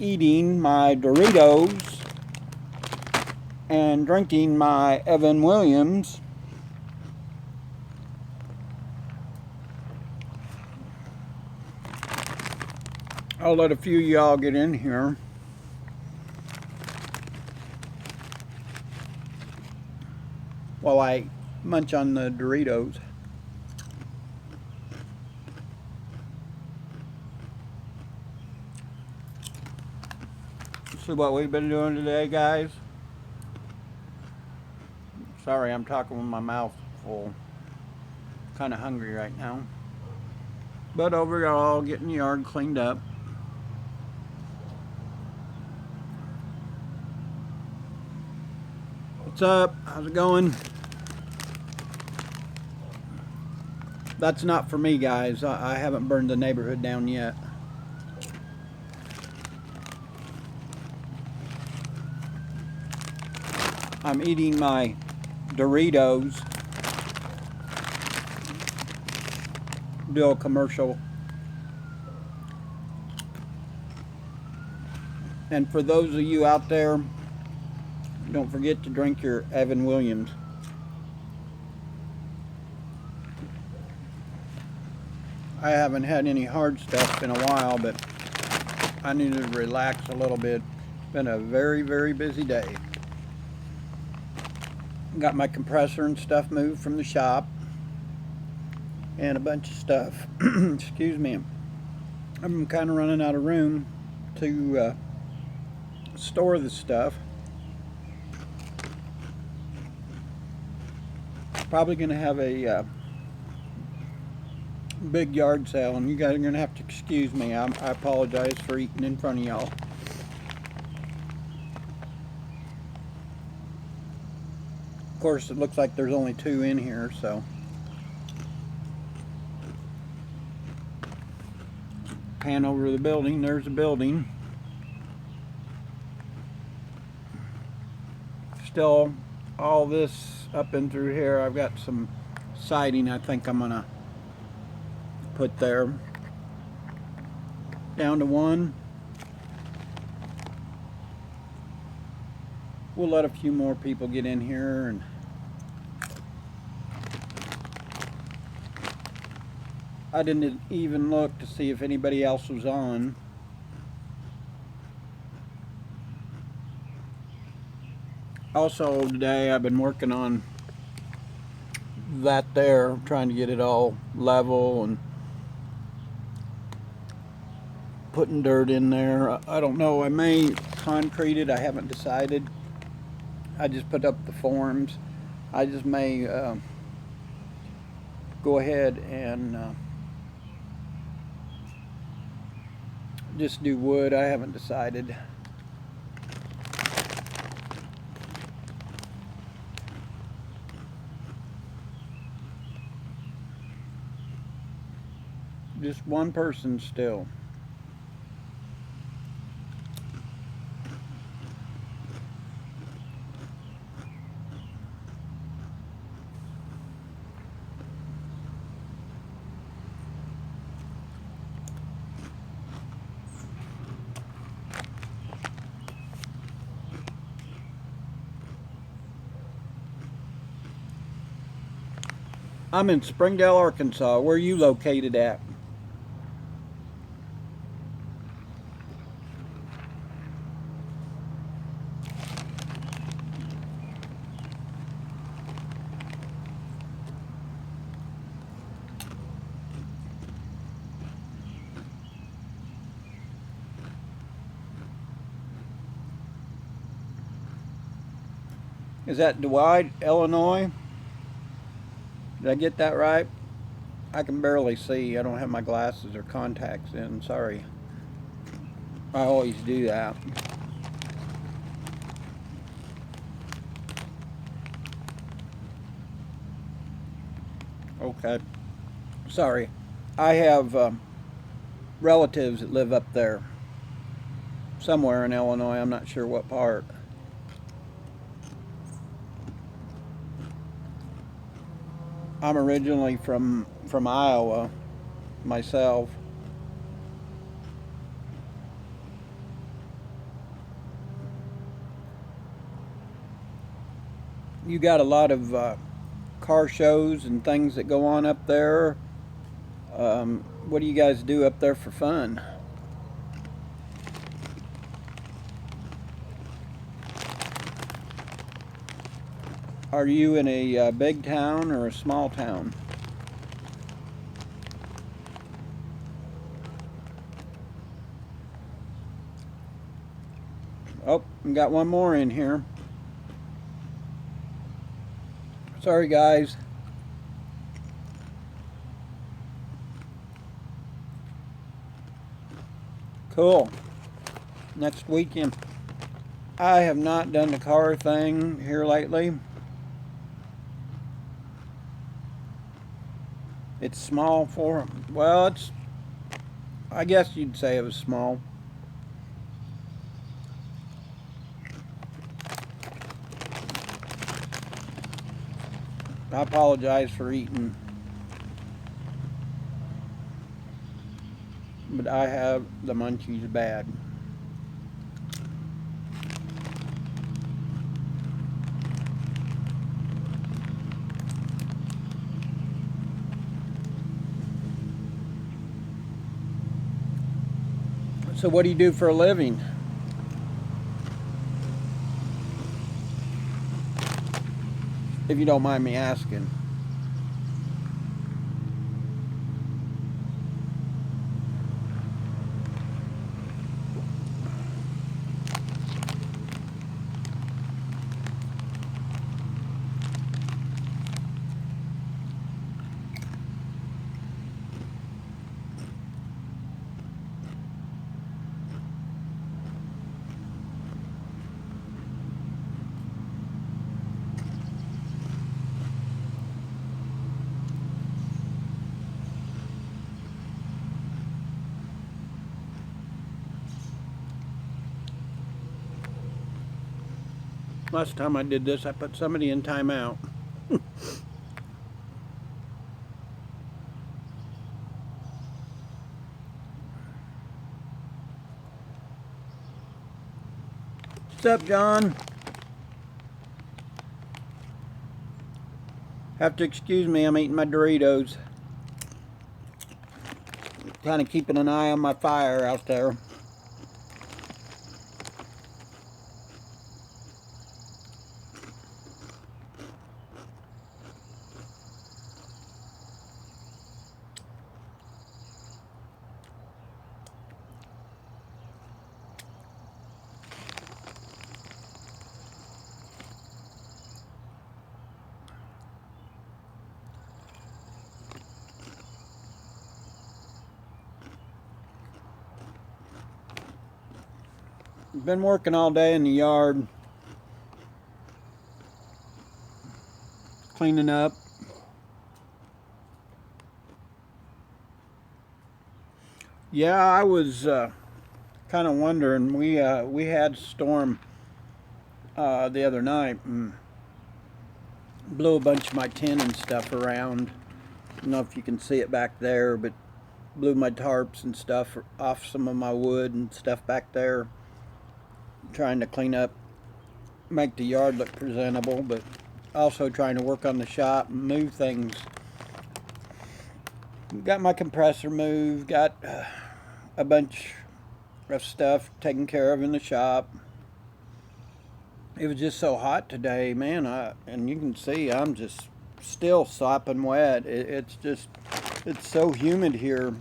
eating my Doritos and drinking my Evan Williams. I'll let a few of y'all get in here. While I munch on the Doritos. See what we've been doing today, guys? Sorry, I'm talking with my mouth full. Kind of hungry right now. But overall, getting the yard cleaned up. What's up? How's it going? That's not for me, guys. I haven't burned the neighborhood down yet. I'm eating my Doritos. Do a commercial. And for those of you out there, don't forget to drink your Evan Williams. I haven't had any hard stuff in a while, but I needed to relax a little bit. It's been a very, very busy day. Got my compressor and stuff moved from the shop. And a bunch of stuff. Excuse me. I'm kind of running out of room to store the stuff. Probably going to have a big yard sale, and you guys are going to have to excuse me. I apologize for eating in front of y'all. Of course, it looks like there's only 2 in here, so. Pan over the building. There's a building. Still, all this up and through here, I've got some siding I think I'm going to put there. Down to 1. We'll let a few more people get in here, and I didn't even look to see if anybody else was on. Also today I've been working on that there, trying to get it all level and putting dirt in there. I don't know, I may concrete it, I haven't decided. I just put up the forms. I just may go ahead and just do wood. I haven't decided. Just one person still. I'm in Springdale, Arkansas. Where are you located at? Is that Dwight, Illinois? Did I get that right? I can barely see. I don't have my glasses or contacts in. Sorry. I always do that. Okay. Sorry. I have relatives that live up there. Somewhere in Illinois. I'm not sure what part. I'm originally from Iowa myself. You got a lot of car shows and things that go on up there. What do you guys do up there for fun? Are you in a big town or a small town? Oh, we got one more in here. Sorry, guys. Cool. Next weekend. I have not done the car thing here lately. It's small for, well, I guess you'd say it was small. I apologize for eating, but I have the munchies bad. So what do you do for a living? If you don't mind me asking. Last time I did this, I put somebody in timeout. What's up, John? Have to excuse me, I'm eating my Doritos. Kind of keeping an eye on my fire out there. Been working all day in the yard, cleaning up. Yeah, I was kind of wondering. We had a storm the other night and blew a bunch of my tin and stuff around. I don't know if you can see it back there, but blew my tarps and stuff off some of my wood and stuff back there. Trying to clean up, make the yard look presentable, but also trying to work on the shop and move things. Got my compressor moved, got a bunch of stuff taken care of in the shop. It was just so hot today, man, and you can see I'm just still sopping wet. It's so humid here.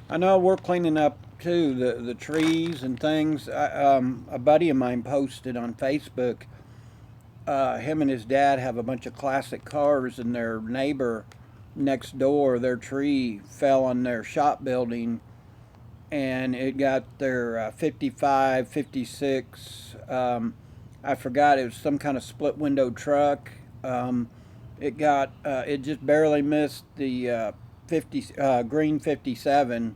I know we're cleaning up too, the trees and things. A buddy of mine posted on Facebook. Him and his dad have a bunch of classic cars, and their neighbor next door, their tree fell on their shop building, and it got their 55, 56. I forgot, it was some kind of split window truck. It just barely missed the 50 green 57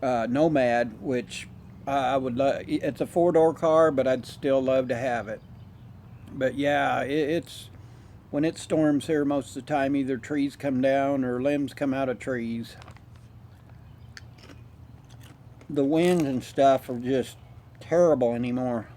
Nomad, which I would love. It's a four-door car, but I'd still love to have it. But yeah, when it storms here, most of the time either trees come down or limbs come out of trees. The winds and stuff are just terrible anymore.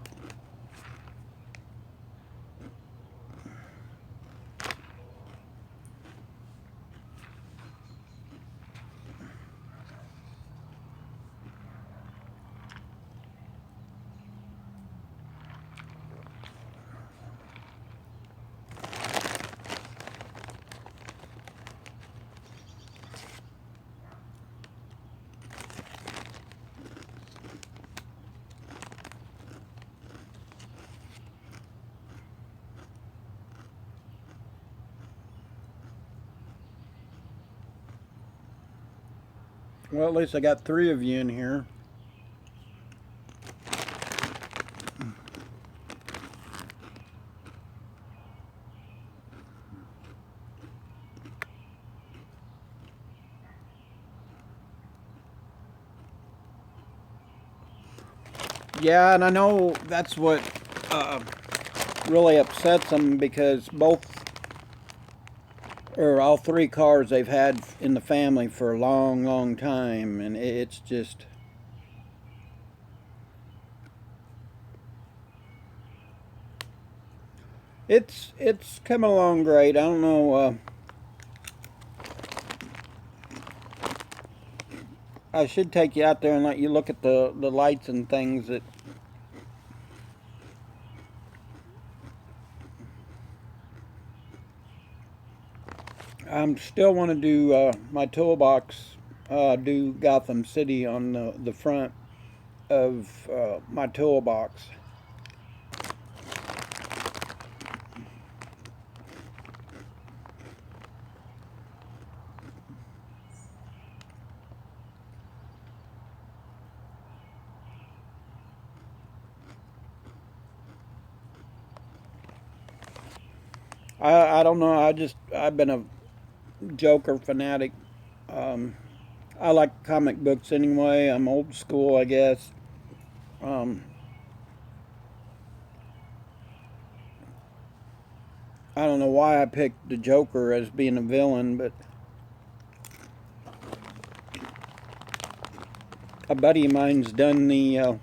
Well, at least I got 3 of you in here. Yeah, and I know that's what really upsets them, because all 3 cars they've had in the family for a long, long time, and it's just... It's coming along great. I don't know. I should take you out there and let you look at the lights and things that... I still want to do my toolbox, do Gotham City on the front of my toolbox. I don't know. I've been a Joker fanatic. I like comic books anyway. I'm old school, I guess. Um, I don't know why I picked the Joker as being a villain, but a buddy of mine's done the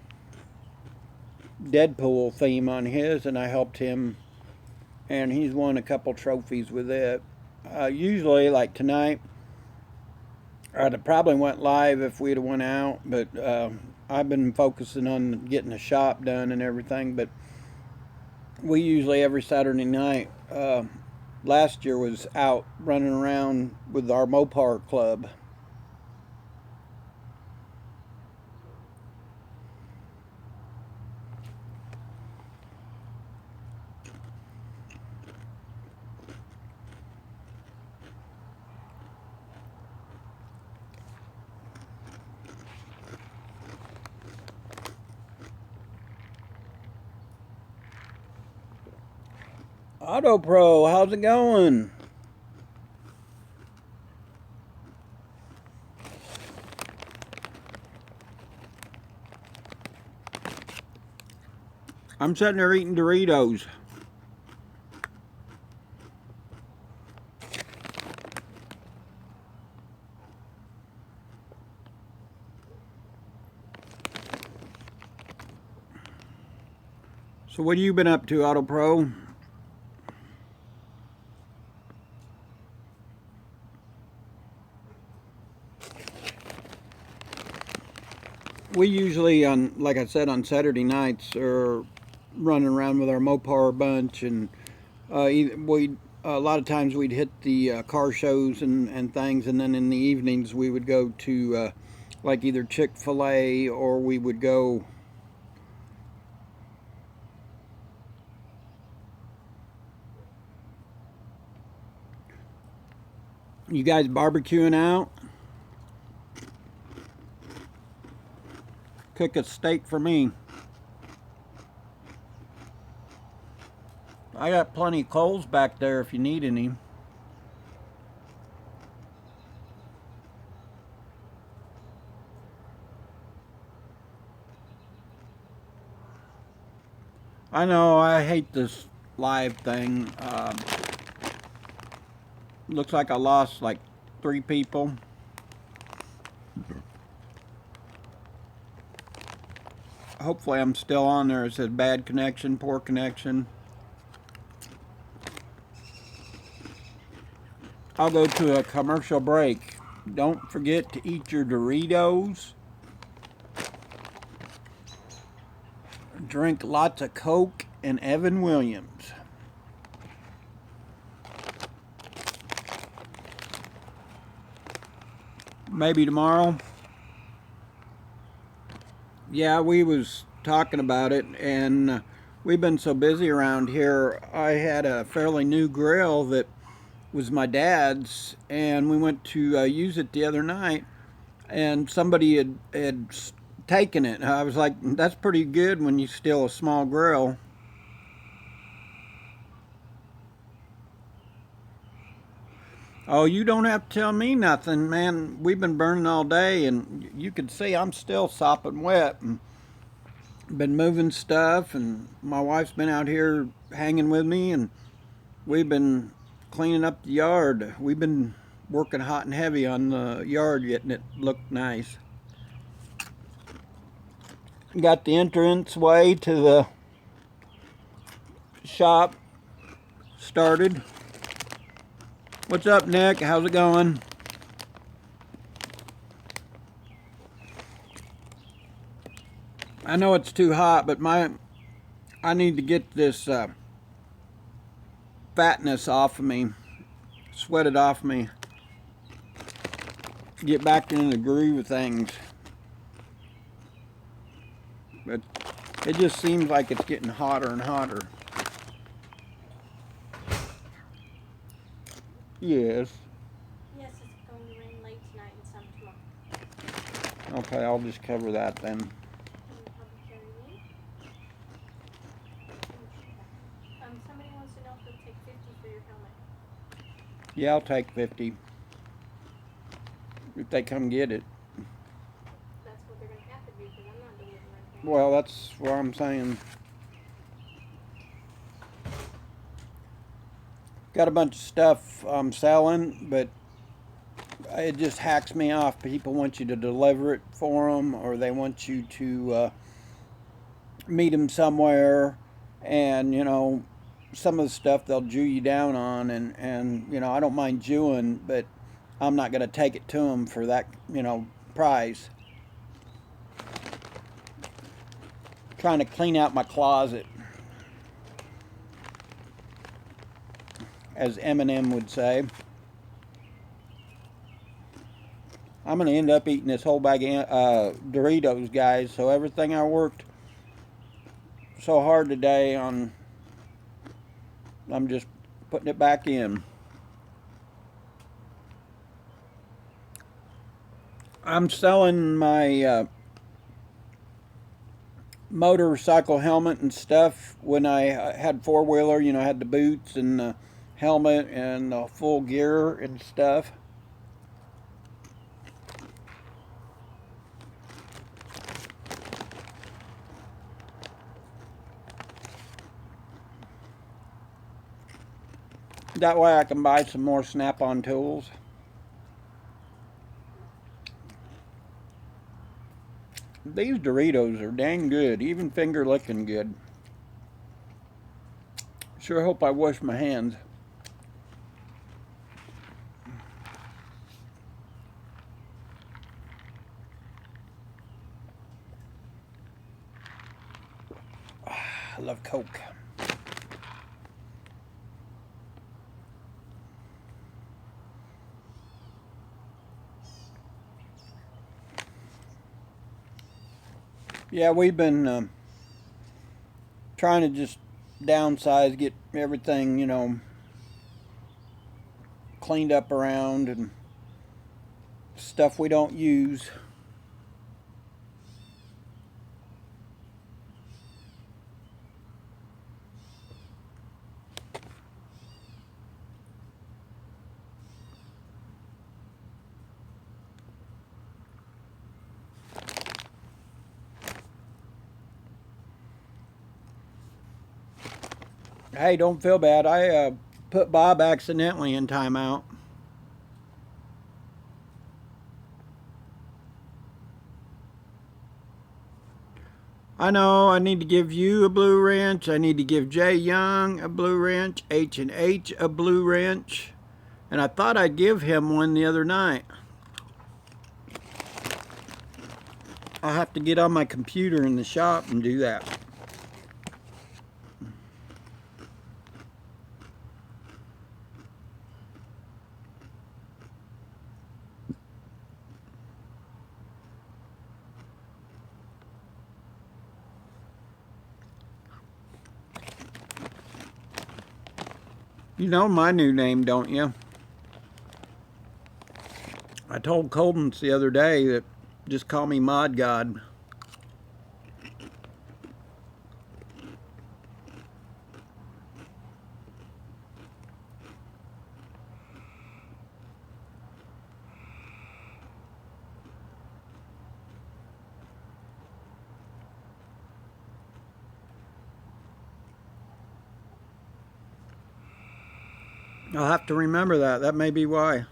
Deadpool theme on his, and I helped him, and he's won a couple trophies with it. Usually, like tonight, I'd have probably went live if we'd have went out, but I've been focusing on getting the shop done and everything. But we usually every Saturday night, last year was out running around with our Mopar club. Auto Pro, how's it going? I'm sitting there eating Doritos. So what have you been up to, Auto Pro? We usually, like I said, on Saturday nights are running around with our Mopar bunch, and a lot of times we'd hit the car shows and things, and then in the evenings we would go to like either Chick-fil-A, or we would go... You guys barbecuing out? Cook a steak for me. I got plenty of coals back there if you need any. I know, I hate this live thing. Looks like I lost like 3 people. Hopefully I'm still on there. It says bad connection, poor connection. I'll go to a commercial break. Don't forget to eat your Doritos. Drink lots of Coke and Evan Williams. Maybe tomorrow. Yeah, we was talking about it, and we've been so busy around here. I had a fairly new grill that was my dad's, and we went to use it the other night, and somebody had taken it. I was like, that's pretty good when you steal a small grill. Oh, you don't have to tell me nothing, man. We've been burning all day, and you can see I'm still sopping wet. And been moving stuff, and my wife's been out here hanging with me, and we've been cleaning up the yard. We've been working hot and heavy on the yard, getting it look nice. Got the entrance way to the shop started. What's up, Nick? How's it going? I know it's too hot, but I need to get this fatness off of me, sweat it off me, get back in the groove of things. But it just seems like it's getting hotter and hotter. Yes. Yes, it's going to rain late tonight and some tomorrow. Okay, I'll just cover that then. Can you probably carry me? Somebody wants to know if they'll take 50 for your helmet. Yeah, I'll take 50. If they come get it. That's what they're going to have to do because I'm not delivering anything. Well, that's what I'm saying. Got a bunch of stuff I'm selling, but it just hacks me off. People want you to deliver it for them, or they want you to meet them somewhere, and some of the stuff they'll Jew you down on, and I don't mind Jewing, but I'm not going to take it to them for that price. Trying to clean out my closet, as Eminem would say. I'm going to end up eating this whole bag of Doritos, guys. So everything I worked so hard today on, I'm just putting it back in. I'm selling my motorcycle helmet and stuff. When I had four-wheeler, I had the boots and the helmet and the full gear and stuff. That way I can buy some more Snap-on tools. These Doritos are dang good, even finger licking good. Sure hope I wash my hands. I love Coke. Yeah, we've been trying to just downsize, get everything, cleaned up around and stuff we don't use. Hey, don't feel bad. I put Bob accidentally in timeout. I know I need to give you a blue wrench. I need to give Jay Young a blue wrench. H&H a blue wrench. And I thought I'd give him one the other night. I'll have to get on my computer in the shop and do that. You know my new name, don't you? I told Coldens the other day that just call me Mod God. I'll have to remember that. That may be why.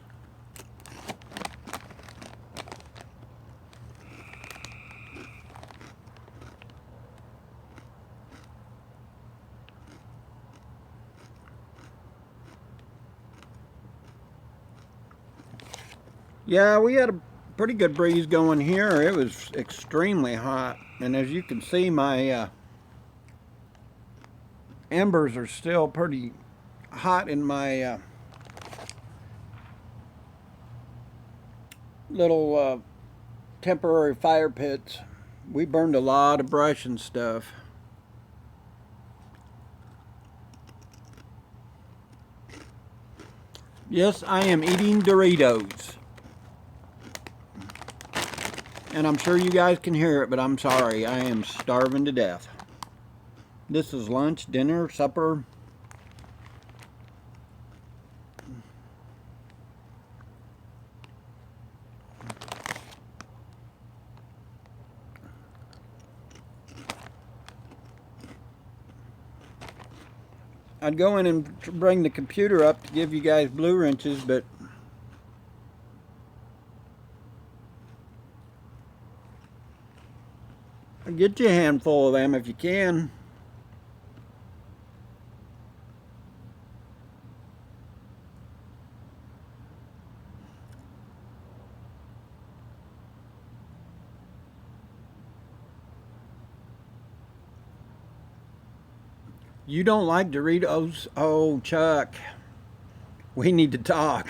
Yeah, we had a pretty good breeze going here. It was extremely hot. And as you can see, my embers are still pretty hot in my little temporary fire pits. We burned a lot of brush and stuff. Yes, I am eating Doritos. And I'm sure you guys can hear it, but I'm sorry. I am starving to death. This is lunch, dinner, supper. I'd go in and bring the computer up to give you guys blue wrenches, but get you a handful of them if you can. You don't like Doritos? Oh, Chuck. We need to talk.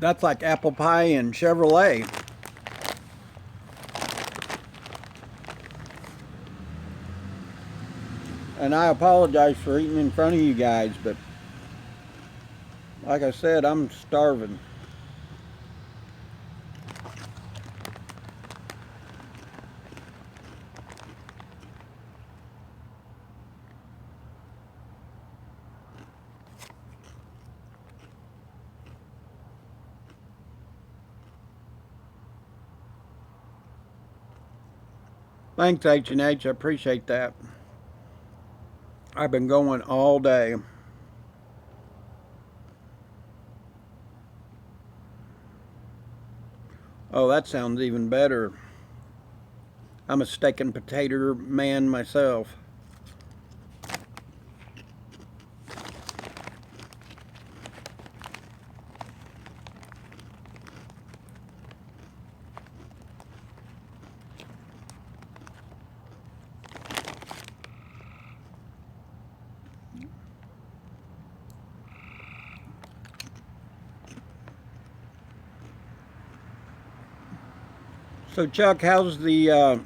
That's like apple pie and Chevrolet. And I apologize for eating in front of you guys, but like I said, I'm starving. Thanks, H&H. I appreciate that. I've been going all day. Oh, that sounds even better. I'm a steak and potato man myself. So Chuck, how's the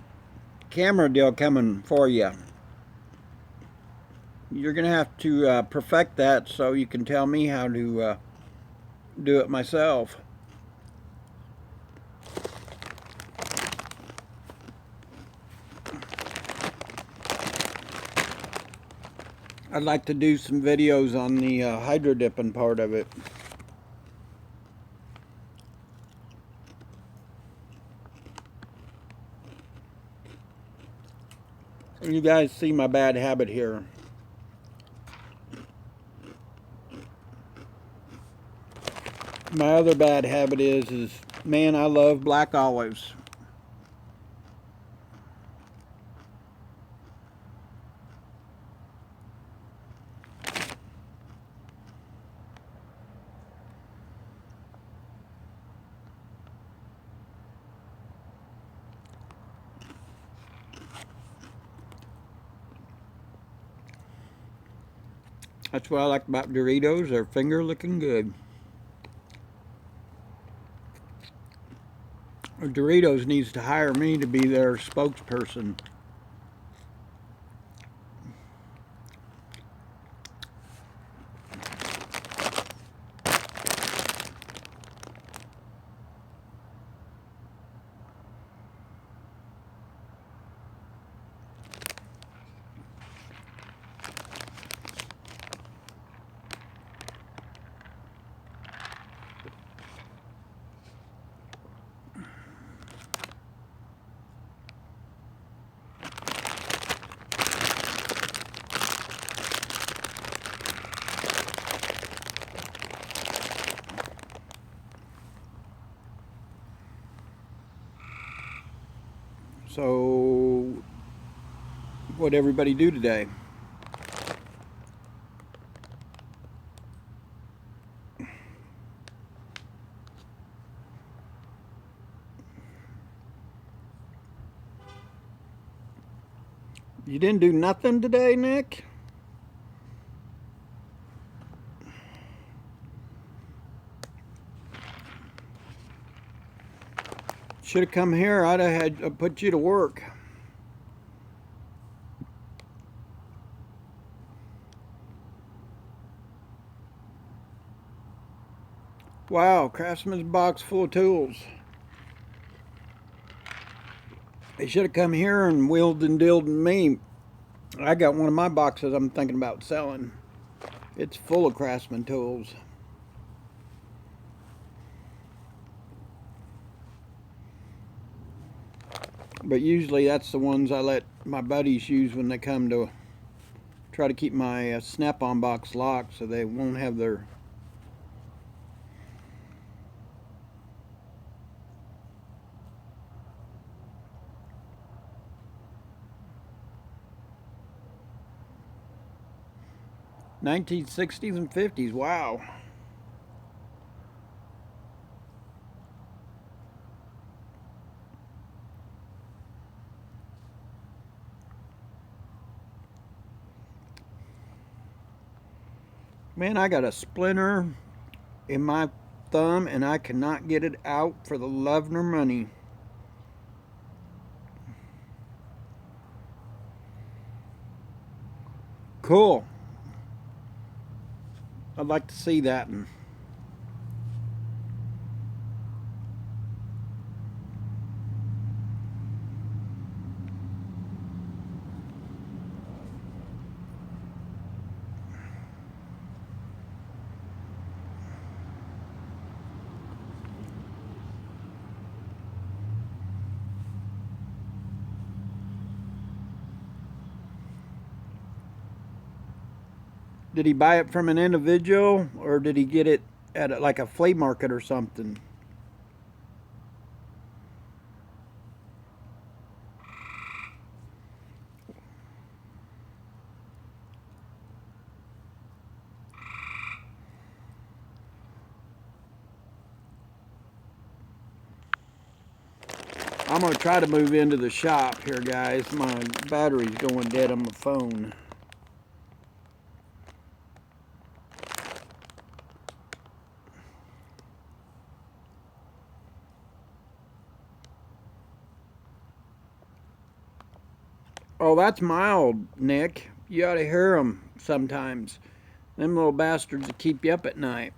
camera deal coming for you? You're gonna have to perfect that so you can tell me how to do it myself. I'd like to do some videos on the hydro dipping part of it. You guys see my bad habit here. My other bad habit is Man, I love black olives. That's what I like about Doritos. They're finger looking good. Doritos needs to hire me to be their spokesperson. So, what'd everybody do today? You didn't do nothing today, Nick? Should have come here. I'd have had put you to work. Wow, Craftsman's box full of tools. They should have come here and wheeled and dealed me. I got one of my boxes I'm thinking about selling. It's full of Craftsman tools. But usually that's the ones I let my buddies use when they come to try to keep my Snap-on box locked so they won't have their... ...1960s and 50s, wow. Man, I got a splinter in my thumb and I cannot get it out for the love nor money. Cool. I'd like to see that. Did he buy it from an individual or did he get it at like a flea market or something? I'm going to try to move into the shop here, guys. My battery's going dead on my phone. Oh, that's mild, Nick. You ought to hear them sometimes. Them little bastards that keep you up at night.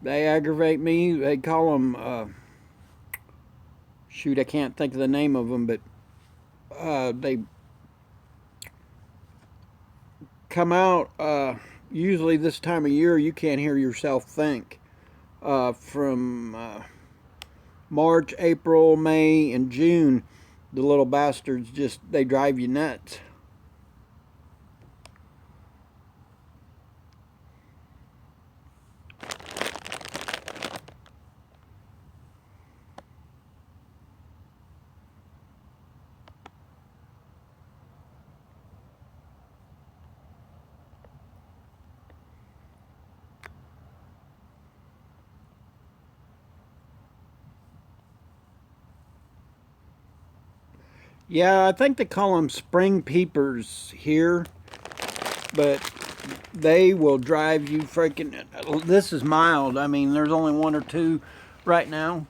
They aggravate me. They call them, shoot, I can't think of the name of them, but they come out, usually this time of year you can't hear yourself think. From March, April, May, and June, the little bastards just, they drive you nuts. Yeah, I think they call them spring peepers here, but they will drive you freaking. This is mild. I mean, there's only one or two right now.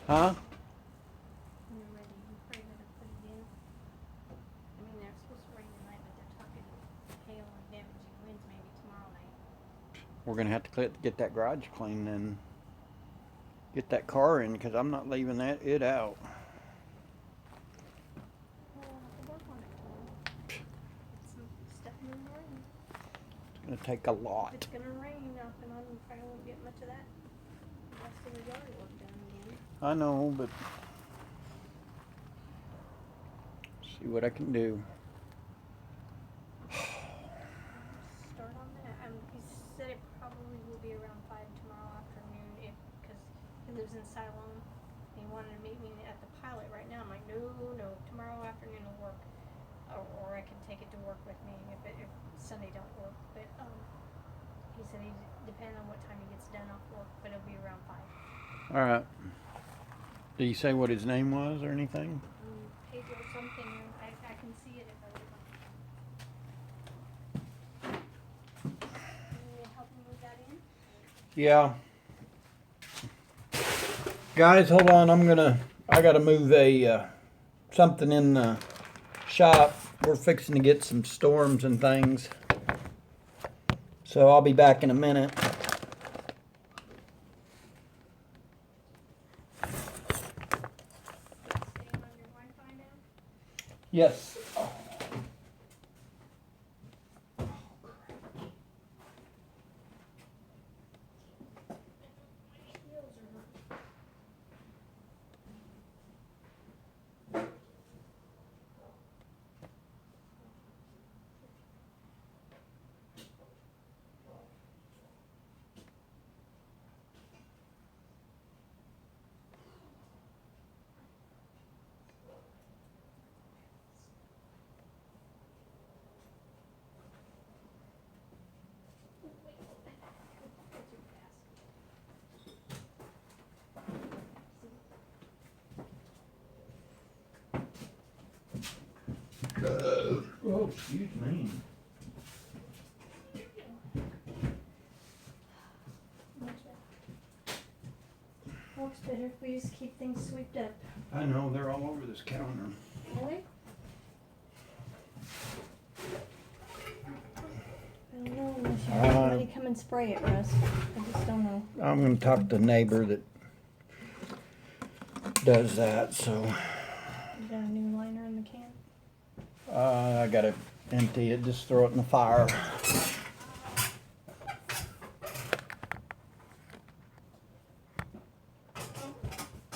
Huh? When they're ready, you probably better put it in. I mean, they're supposed to rain tonight, but they're talking hail and damaging winds maybe tomorrow night. We're gonna have to get that garage clean and get that car in because I'm not leaving it out. Well, we'll have to work on it tomorrow. Get some stuff in the rain. It's gonna take a If lot. it's gonna rain off and on, you probably won't get much of that. The rest of the yard work done again. I know, but see what I can do. Start on that. He said it probably will be around 5 tomorrow afternoon because he lives in Siloam. He wanted to meet me at the pilot right now. I'm like, no, tomorrow afternoon will work. Or I can take it to work with me if Sunday don't work. But he said he depending on what time he gets done off work, but it'll be around 5. All right. Did he say what his name was or anything? Pedro something. I can see it if I look on. You need help me move that in? Yeah. Guys, hold on. I gotta move something in the shop. We're fixing to get some storms and things. So I'll be back in a minute. Staying on your Wi-Fi now? Yes. Oh, excuse me. Works better if we just keep things swept up. I know, they're all over this counter. Really? I don't know unless you have somebody come and spray it, Russ. I just don't know. I'm gonna talk to the neighbor that does that, so. You got a new liner in the can? I gotta empty it, just throw it in the fire.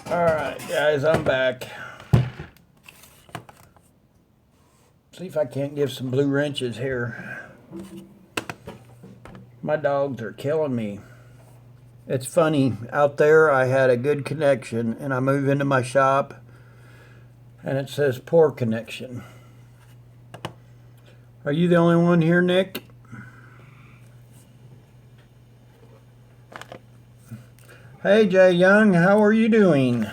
Alright guys, I'm back. See if I can't give some blue wrenches here. My dogs are killing me. It's funny, out there I had a good connection and I move into my shop and it says poor connection. Are you the only one here, Nick? Hey Jay Young, how are you doing?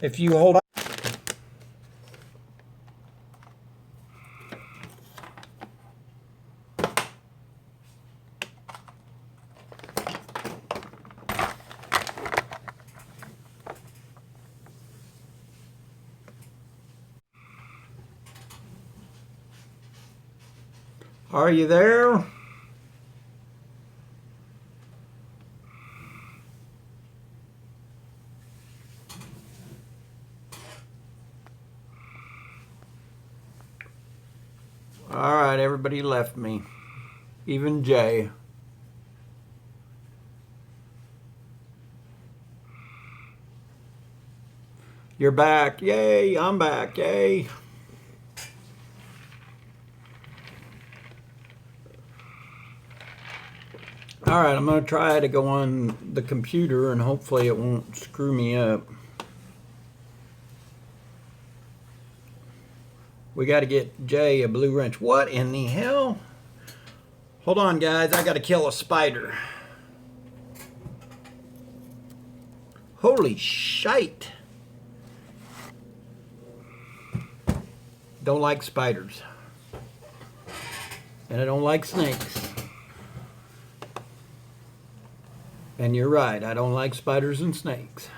If you hold on. Are you there? All right, everybody left me. Even Jay. You're back. Yay, I'm back. Yay. All right, I'm going to try to go on the computer and hopefully it won't screw me up. We got to get Jay a blue wrench. What in the hell? Hold on, guys. I got to kill a spider. Holy shite. Don't like spiders. And I don't like snakes. And you're right, I don't like spiders and snakes.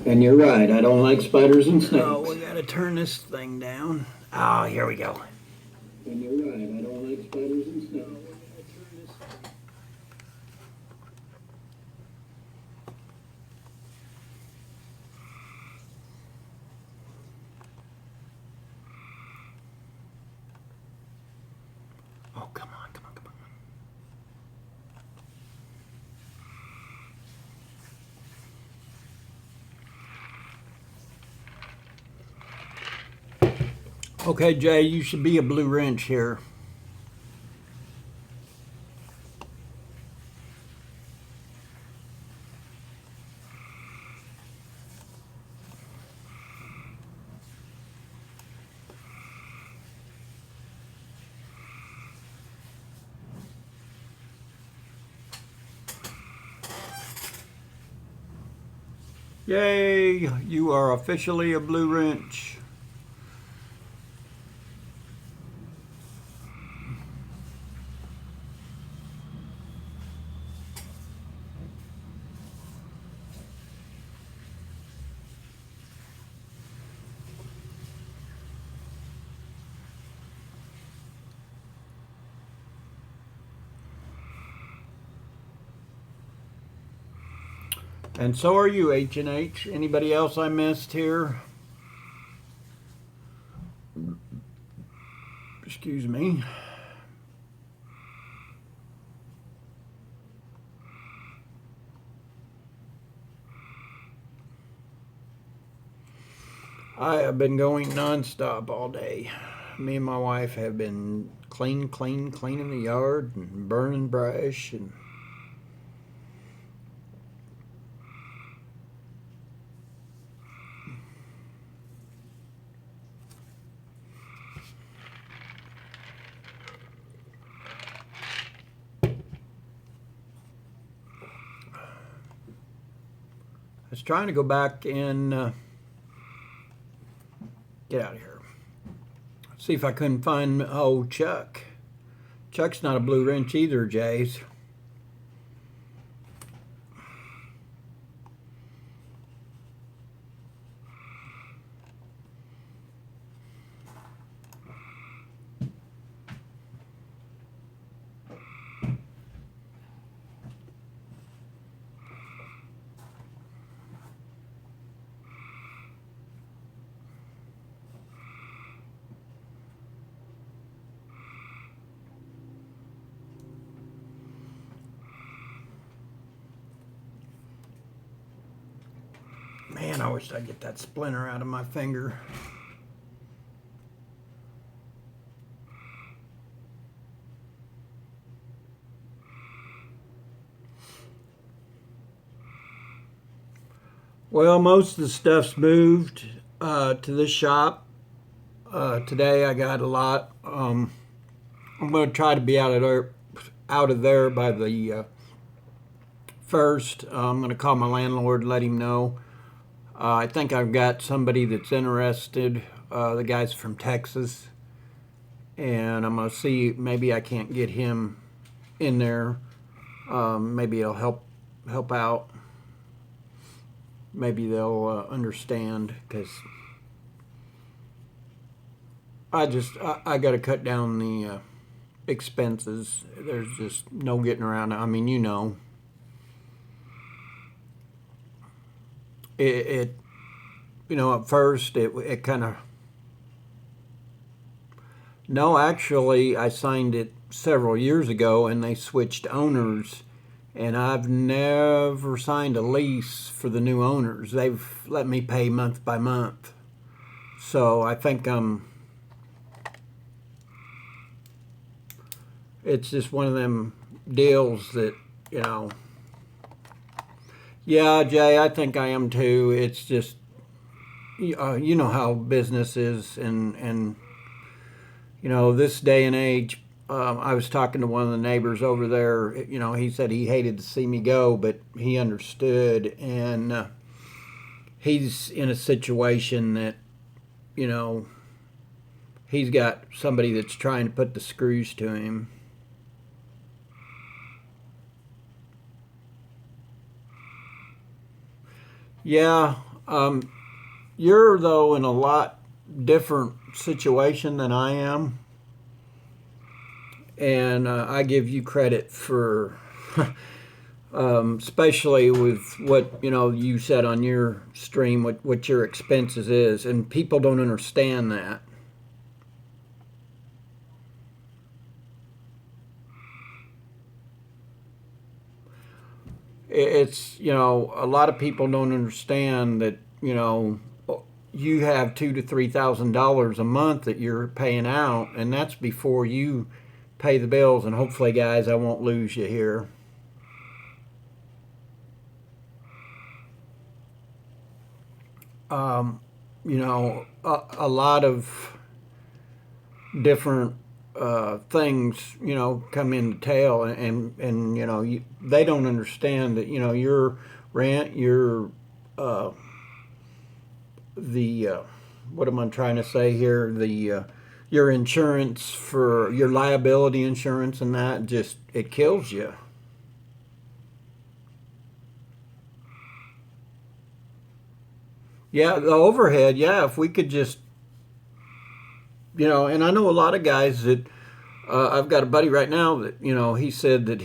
And you're right, I don't like spiders and snakes. Oh, we gotta turn this thing down. Oh, here we go. And you're right, I don't like spiders and snakes. Oh, come on, come on, come on. Okay, Jay, you should be a blue wrench here. Yay, you are officially a blue wrench. And so are you, H&H. Anybody else I missed here? Excuse me. I have been going nonstop all day. Me and my wife have been cleaning the yard and burning brush and I was trying to go back and get out of here. See if I couldn't find Chuck. Chuck's not a blue wrench either, Jays. Man, I wish I'd get that splinter out of my finger. Well, most of the stuff's moved to this shop. Today I got a lot. I'm going to try to be out of there by the first. I'm going to call my landlord, let him know. I think I've got somebody that's interested. The guy's from Texas. And I'm going to see, maybe I can't get him in there. Maybe it'll help out. Maybe they'll understand, because I got to cut down the expenses. There's just no getting around. I mean, you know. It you know, at first it kind of, no, actually I signed it several years ago and they switched owners, and I've never signed a lease for the new owners. They've let me pay month by month. So I think it's just one of them deals that, you know. Yeah, Jay, I think I am too. It's just, you know how business is, and you know, this day and age. I was talking to one of the neighbors over there. You know, he said he hated to see me go, but he understood, and he's in a situation that, you know, he's got somebody that's trying to put the screws to him. Yeah, you're though in a lot different situation than I am, and I give you credit for, especially with what you said on your stream, what your expenses is, and people don't understand that. It's a lot of people don't understand that you have $2,000 to $3,000 a month that you're paying out, and that's before you pay the bills. And hopefully, guys, I won't lose you here. A lot of different things, come into tail, and they don't understand that, your rent, your what am I trying to say here? Your insurance, for your liability insurance, and that just, it kills you. Yeah, the overhead. Yeah, if we could just, and I know a lot of guys that I've got a buddy right now that he said that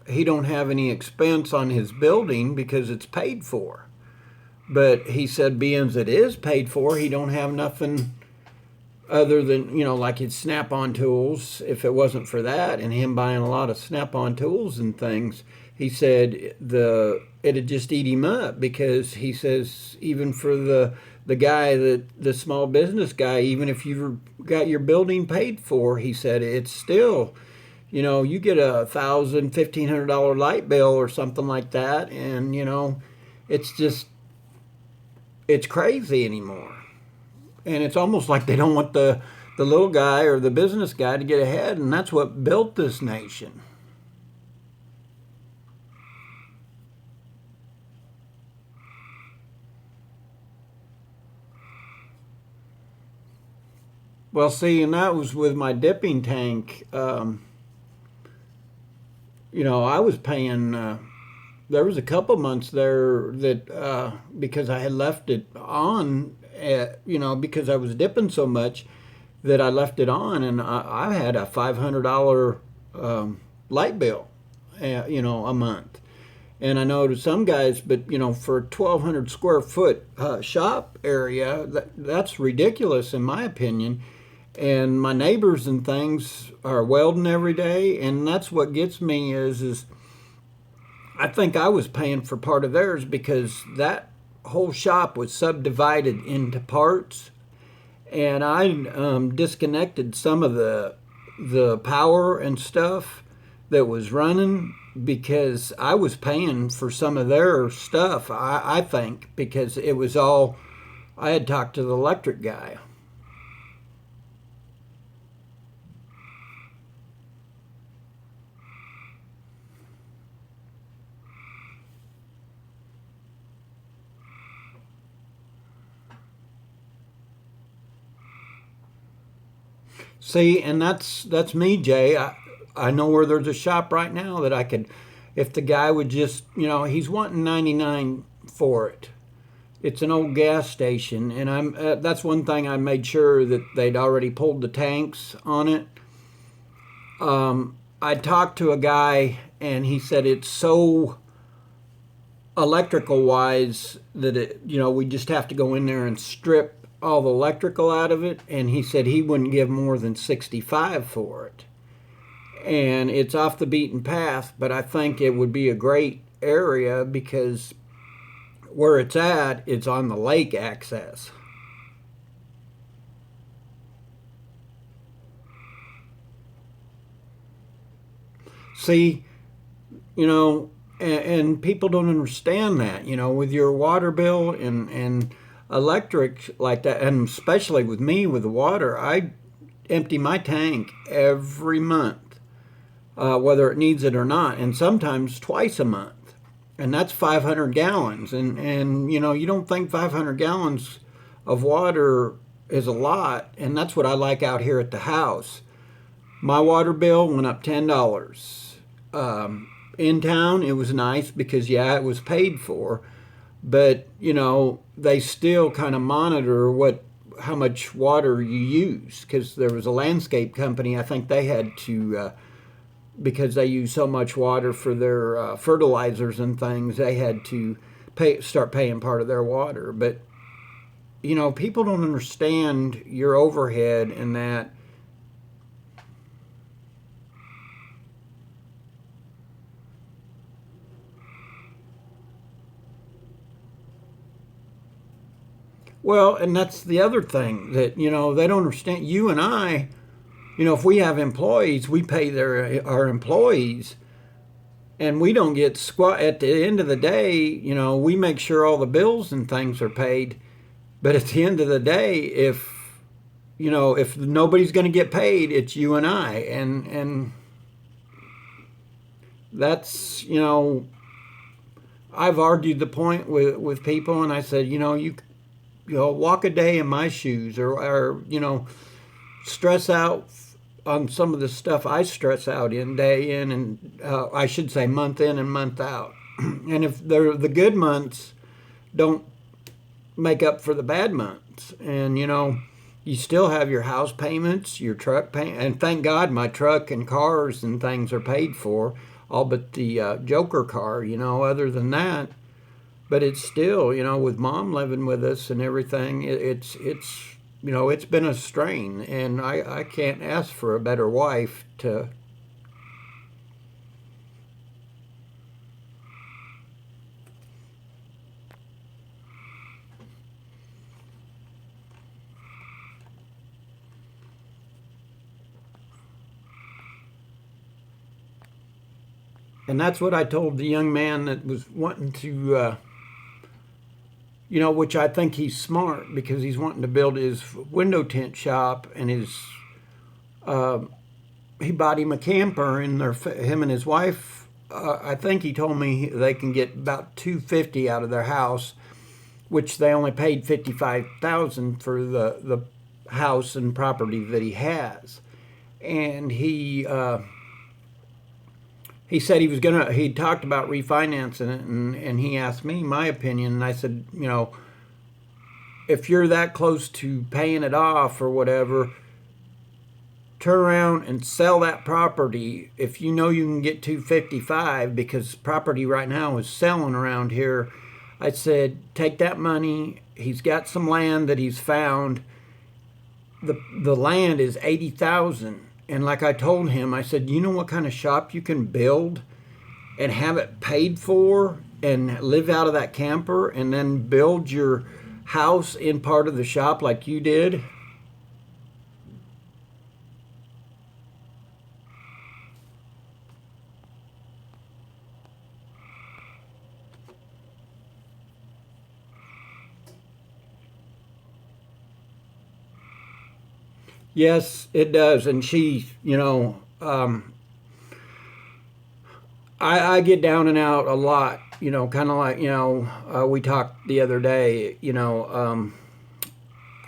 he don't have any expense on his building because it's paid for. But he said, being as it is paid for, he don't have nothing other than, like his Snap-on tools. If it wasn't for that and him buying a lot of Snap-on tools and things, he said it'd just eat him up, because he says even for the guy, the small business guy, even if you've got your building paid for, he said it's still, you get $1,000, $1,500 light bill or something like that, and it's just, it's crazy anymore. And it's almost like they don't want the little guy or the business guy to get ahead, and that's what built this nation. Well, see, and that was with my dipping tank. I was paying. There was a couple months there that because I had left it on, because I was dipping so much that I left it on, and I had a $500 light bill, a month. And I know to some guys, but for a 1,200 square foot shop area, that's ridiculous in my opinion. And my neighbors and things are welding every day, and that's what gets me is I think I was paying for part of theirs, because that whole shop was subdivided into parts, and I disconnected some of the power and stuff that was running, because I was paying for some of their stuff, I think, because it was all, I had talked to the electric guy. See, and that's me, Jay. I know where there's a shop right now that I could, if the guy would just, he's wanting 99 for it. It's an old gas station, and that's one thing I made sure that they'd already pulled the tanks on it. I talked to a guy, and he said it's so electrical wise that we just have to go in there and strip all the electrical out of it, and he said he wouldn't give more than 65 for it. And it's off the beaten path, but I think it would be a great area, because where it's at, it's on the lake access. See, and people don't understand that, with your water bill and electric like that, and especially with me with the water, I empty my tank every month, whether it needs it or not, and sometimes twice a month. and that's 500 gallons. And you know, you don't think 500 gallons of water is a lot, and that's what I like out here at the house. My water bill went up $10. In town, it was nice because, yeah, it was paid for, but you know, they still kind of monitor how much water you use, because there was a landscape company, I think they had to, because they use so much water for their fertilizers and things, they had to start paying part of their water. But you know, people don't understand your overhead and that. Well, and that's the other thing that, you know, they don't understand. You and I, you know, if we have employees, we pay our employees, and we don't get squat. At the end of the day, you know, we make sure all the bills and things are paid. But at the end of the day, if you know, if nobody's going to get paid, it's you and I, and that's, you know, I've argued the point with people, and I said, you know, you know, walk a day in my shoes, or you know, stress out on some of the stuff I stress out in day in, and I should say month in and month out. And if the good months don't make up for the bad months, and you know, you still have your house payments, your truck payment, and thank God my truck and cars and things are paid for, all but the Joker car, you know, other than that. But it's still, you know, with mom living with us and everything, it's you know, it's been a strain, and I can't ask for a better wife to. And that's what I told the young man that was wanting to, you know, which I think he's smart, because he's wanting to build his window tint shop, and he bought him a camper, and him and his wife, I think he told me they can get about $250 out of their house, which they only paid $55,000 for the house and property that he has. And he said he talked about refinancing it, and he asked me my opinion, and I said, you know, if you're that close to paying it off or whatever, turn around and sell that property if you know you can get $255, because property right now is selling around here. I said, take that money. He's got some land that he's found. The land is $80,000. And like I told him, I said, you know what kind of shop you can build and have it paid for and live out of that camper, and then build your house in part of the shop like you did? Yes, it does. And she, you know, I get down and out a lot, you know, kind of like, you know, we talked the other day, you know,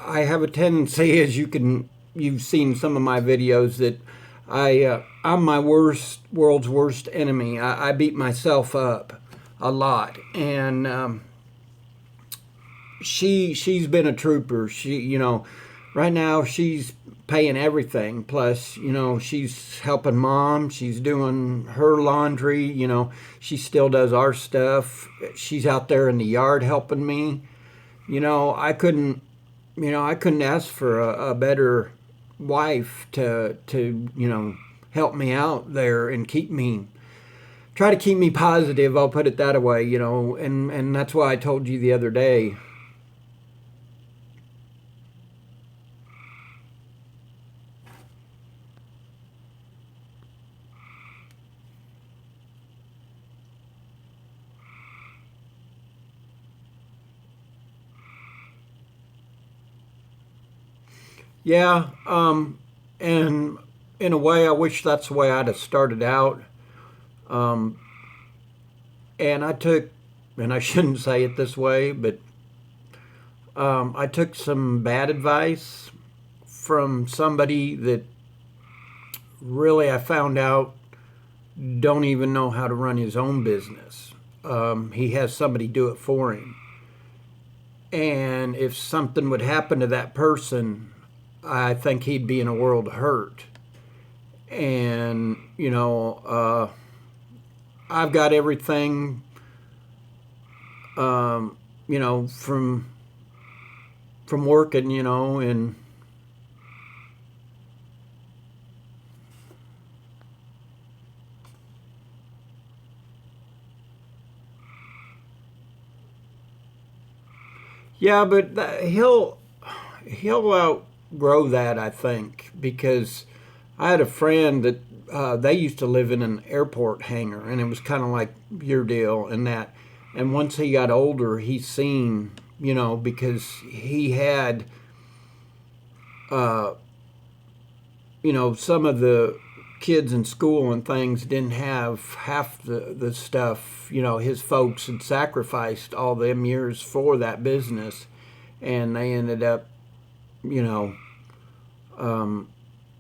I have a tendency, as you've seen some of my videos, that I'm my world's worst enemy. I beat myself up a lot. And she's been a trooper. She, you know, right now she's paying everything. Plus, you know, she's helping mom. She's doing her laundry. You know, she still does our stuff. She's out there in the yard helping me. You know, I couldn't ask for a better wife to you know, help me out there and try to keep me positive. I'll put it that way. You know, and that's why I told you the other day. Yeah, and in a way, I wish that's the way I'd have started out. And I took, and I shouldn't say it this way, but I took some bad advice from somebody that really I found out don't even know how to run his own business. He has somebody do it for him. And if something would happen to that person, I think he'd be in a world of hurt. And, I've got everything, from working, and yeah, but he'll outgrow that, I think, because I had a friend that they used to live in an airport hangar, and it was kind of like your deal and that. And once he got older, he's seen, because he had, some of the kids in school and things didn't have half the stuff, his folks had sacrificed all them years for that business, and they ended up,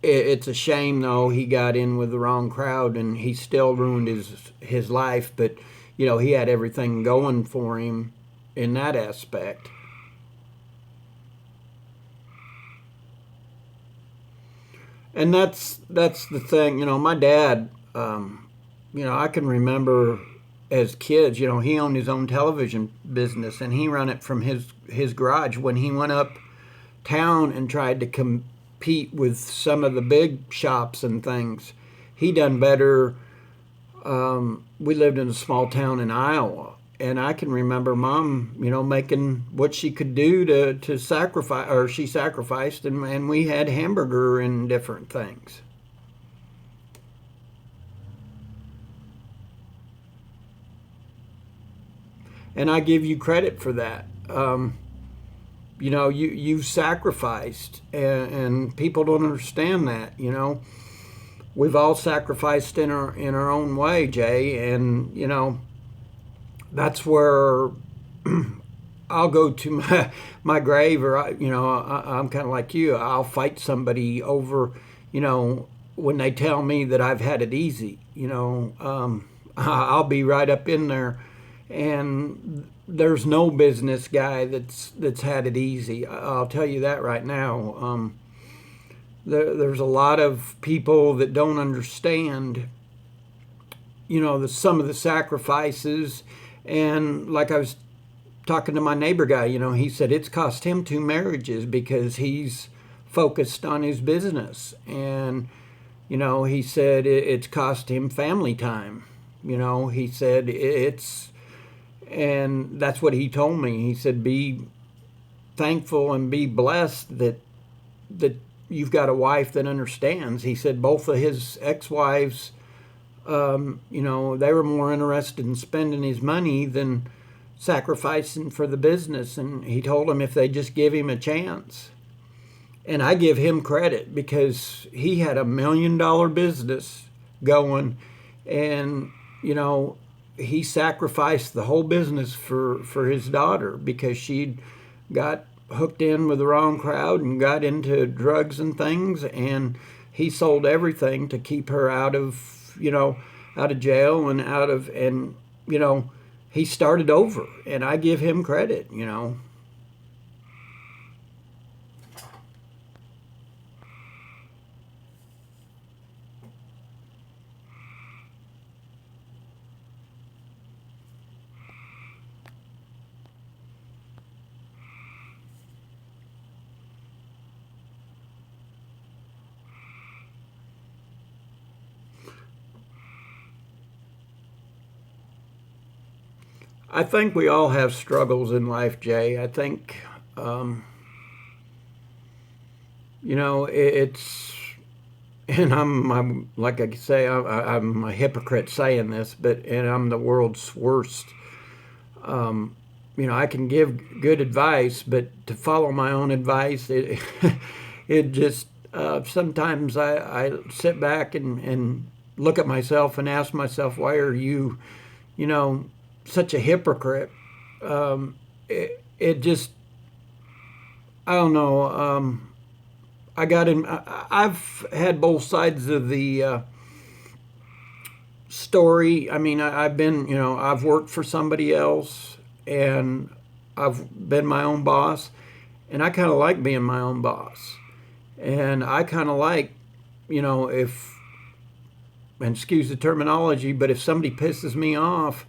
it's a shame though he got in with the wrong crowd and he still ruined his life, but he had everything going for him in that aspect. And that's the thing, my dad, I can remember as kids, he owned his own television business and he ran it from his garage. When he went up town and tried to compete with some of the big shops and things, he done better. We lived in a small town in Iowa, and I can remember Mom, making what she could do to sacrifice, or she sacrificed, and we had hamburger and different things. And I give you credit for that. You've sacrificed, and people don't understand that. We've all sacrificed in our own way, Jay, and that's where I'll go to my grave, or I'm kind of like you. I'll fight somebody over, when they tell me that I've had it easy. I'll be right up in there, and there's no business guy that's had it easy. I'll tell you that right now. There's a lot of people that don't understand, some of the sacrifices. And like I was talking to my neighbor guy, he said it's cost him 2 marriages because he's focused on his business. And, he said it's cost him family time. He said and that's what he told me. He said, be thankful and be blessed that you've got a wife that understands. He said both of his ex-wives, they were more interested in spending his money than sacrificing for the business. And he told them if they just give him a chance. And I give him credit because he had $1 million business going, and, he sacrificed the whole business for his daughter because she'd got hooked in with the wrong crowd and got into drugs and things, and he sold everything to keep her out of jail and he started over, and I give him credit. I think we all have struggles in life, Jay. I think, it's, and I'm like I say, I'm a hypocrite saying this, and I'm the world's worst. I can give good advice, but to follow my own advice, it just, sometimes I sit back and look at myself and ask myself, why are you, such a hypocrite. It just, I don't know. I got in. I've had both sides of the story. I mean, I've been, I've worked for somebody else, and I've been my own boss, and I kind of like being my own boss, and I kind of like, if, and excuse the terminology, but if somebody pisses me off,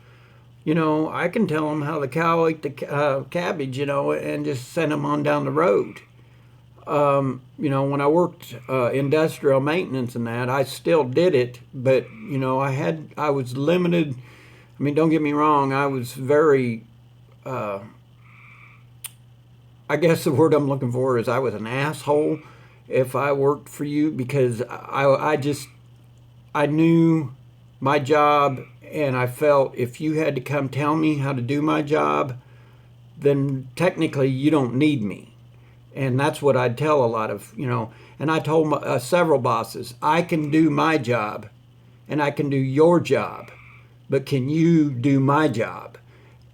I can tell them how the cow ate the cabbage, and just send them on down the road. When I worked industrial maintenance and that, I still did it, but I was limited. I mean, don't get me wrong, I was very, I guess the word I'm looking for is I was an asshole if I worked for you, because I knew my job, and I felt if you had to come tell me how to do my job, then technically you don't need me. And that's what I'd tell a lot of, and I told several bosses, I can do my job and I can do your job, but can you do my job?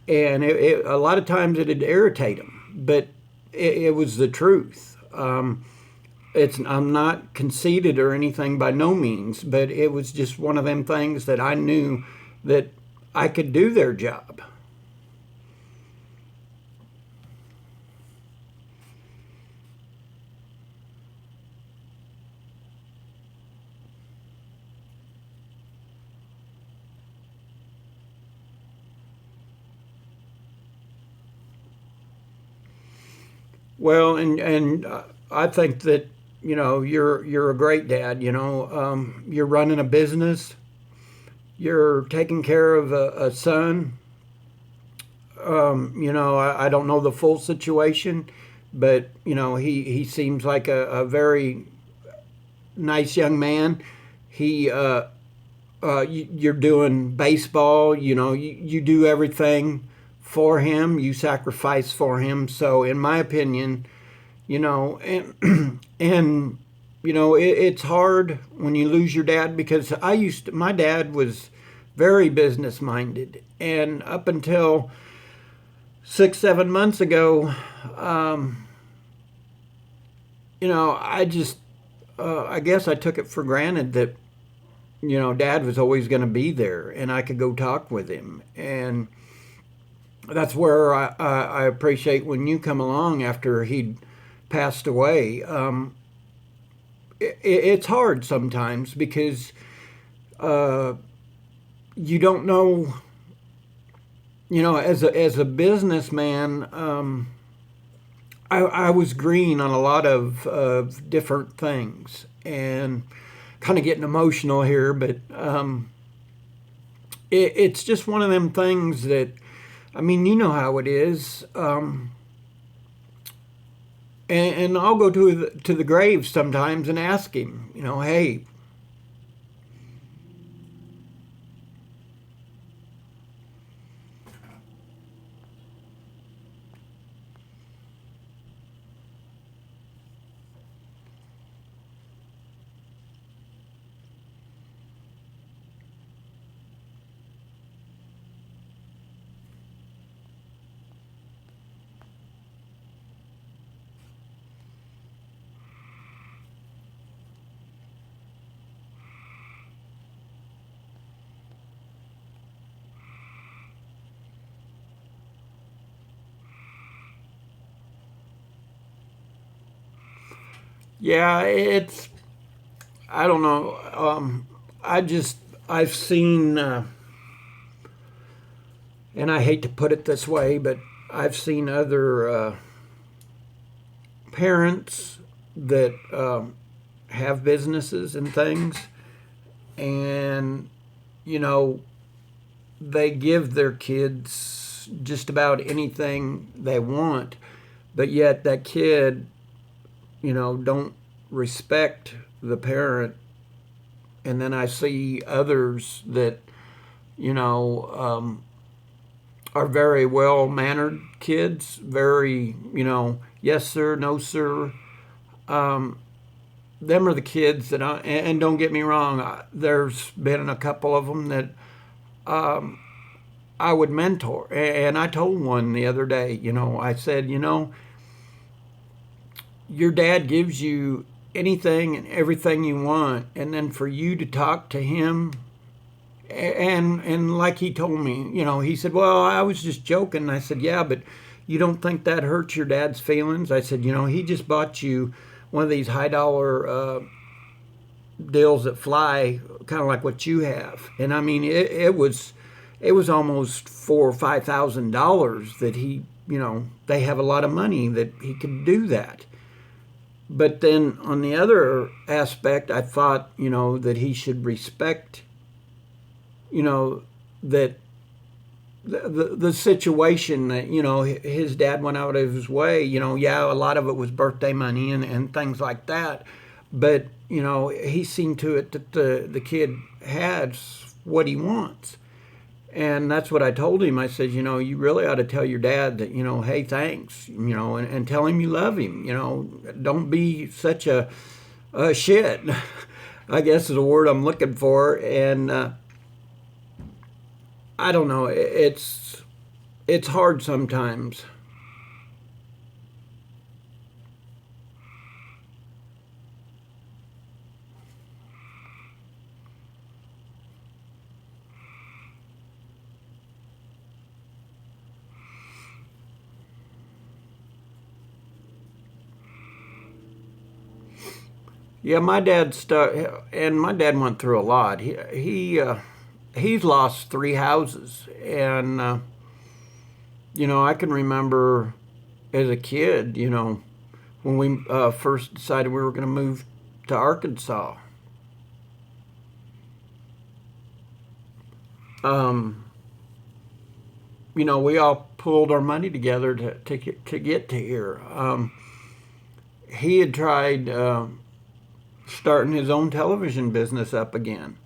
And a lot of times it'd irritate them, but it was the truth. I'm not conceited or anything by no means, but it was just one of them things that I knew that I could do their job. Well, and I think that you're a great dad. You're running a business. You're taking care of a son. I don't know the full situation, but he seems like a very nice young man. He you're doing baseball. You do everything for him. You sacrifice for him. So, in my opinion, and and it's hard when you lose your dad, because my dad was very business minded, and up until 6, 7 months ago, I just I guess I took it for granted that dad was always going to be there and I could go talk with him. And that's where I appreciate when you come along after he'd passed away. It's hard sometimes because you don't know, as a businessman, I was green on a lot of different things, and kind of getting emotional here, but it's just one of them things that, I mean, you know how it is. And I'll go to the grave sometimes and ask him, hey. Yeah, I don't know. I've seen, and I hate to put it this way, but I've seen other parents that have businesses and things, and, they give their kids just about anything they want, but yet that kid, don't respect the parent. And then I see others that, are very well mannered kids, very, yes sir, no sir. Them are the kids that and don't get me wrong, there's been a couple of them that I would mentor. And I told one the other day, I said, your dad gives you anything and everything you want, and then for you to talk to him, and like he told me, he said, well, I was just joking. And I said, yeah, but you don't think that hurts your dad's feelings? I said, he just bought you one of these high dollar deals that fly, kind of like what you have. And I mean, it was almost $4,000 or $5,000 that they have a lot of money that he could do that. But then on the other aspect, I thought, that he should respect, that the situation that, his dad went out of his way, yeah, a lot of it was birthday money and things like that. But, he's seen to it that the kid has what he wants. And that's what I told him. I said, you really ought to tell your dad that, hey, thanks, and tell him you love him. Don't be such a shit, I guess is a word I'm looking for. And I don't know. It's hard sometimes. Yeah, my dad and my dad went through a lot. He's lost 3 houses, and I can remember as a kid, when we first decided we were going to move to Arkansas. Um, we all pulled our money together to get to here. He had tried starting his own television business up again.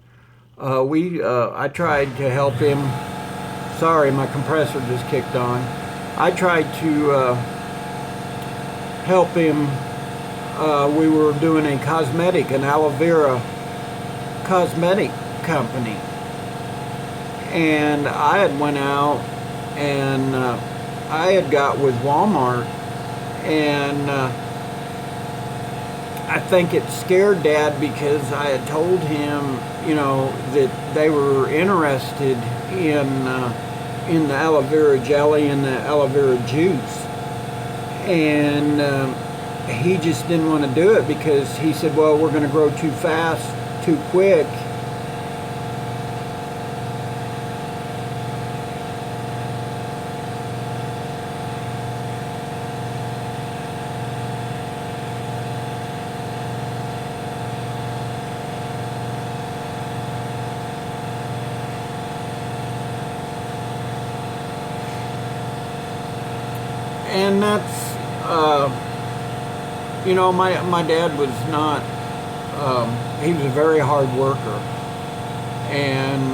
I tried to help him. Sorry, my compressor just kicked on. I tried to help him. We were doing an aloe vera cosmetic company, and I had went out and I had got with Walmart, and I think it scared Dad because I had told him, that they were interested in the aloe vera jelly and the aloe vera juice, and he just didn't want to do it because he said, well, we're going to grow too fast, too quick. And that's, my dad was not, he was a very hard worker. And,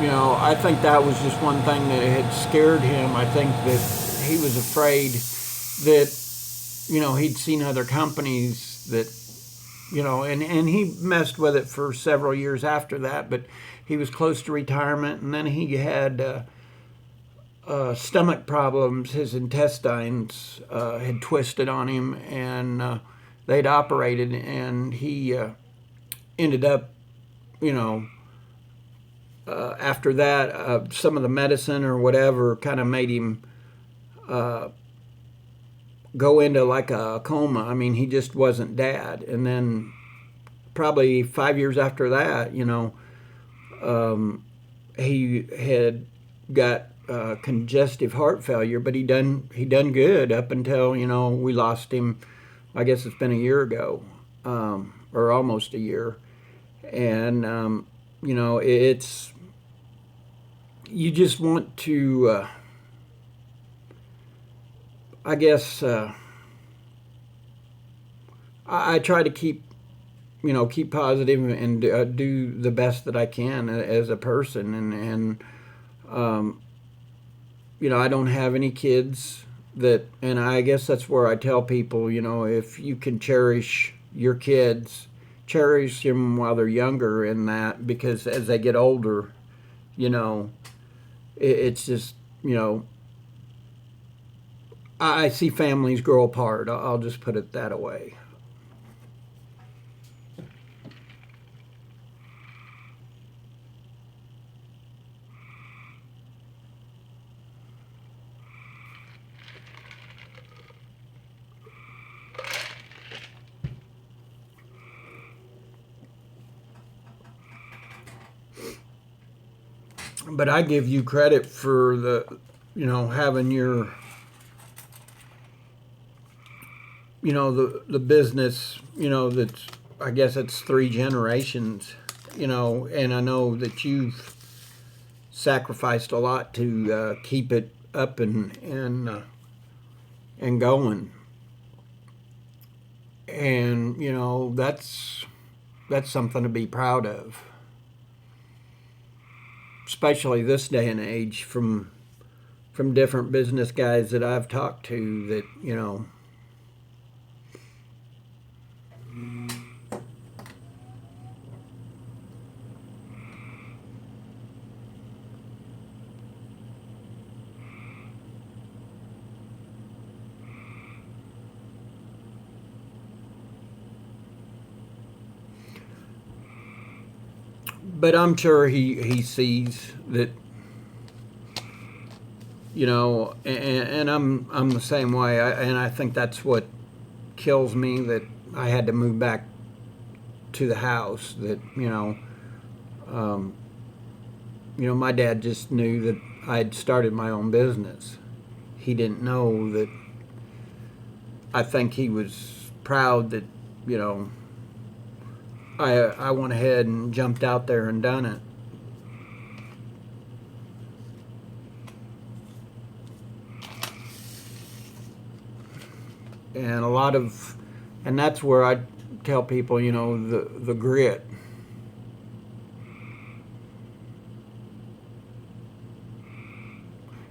I think that was just one thing that had scared him. I think that he was afraid that, he'd seen other companies that, and he messed with it for several years after that, but he was close to retirement, and then he had, stomach problems. His intestines had twisted on him, and they'd operated, and he ended up, after that, some of the medicine or whatever kind of made him go into like a coma. I mean, he just wasn't Dad. And then probably 5 years after that, he had got congestive heart failure, but he done good up until we lost him. I guess it's been a year ago, or almost a year, and it's, you just want to, I guess, I try to keep positive and do the best that I can as a person, and I don't have any kids and I guess that's where I tell people, if you can cherish your kids, cherish them while they're younger, and that, because as they get older, It's just, you know, I see families grow apart. I'll just put it that way. But I give you credit for the, you know, having your, you know, the business, you know, that's, I guess it's 3 generations, you know, and I know that you've sacrificed a lot to keep it up and going. And you know, that's something to be proud of, especially this day and age. From different business guys that I've talked to, that, you know, but I'm sure he sees that, you know, and I'm the same way. And I think that's what kills me, that I had to move back to the house. That, um, you know, my dad just knew that I had started my own business. He didn't know that. I think he was proud that, you know, I went ahead and jumped out there and done it. And a lot of, and that's where I tell people, you know, the grit.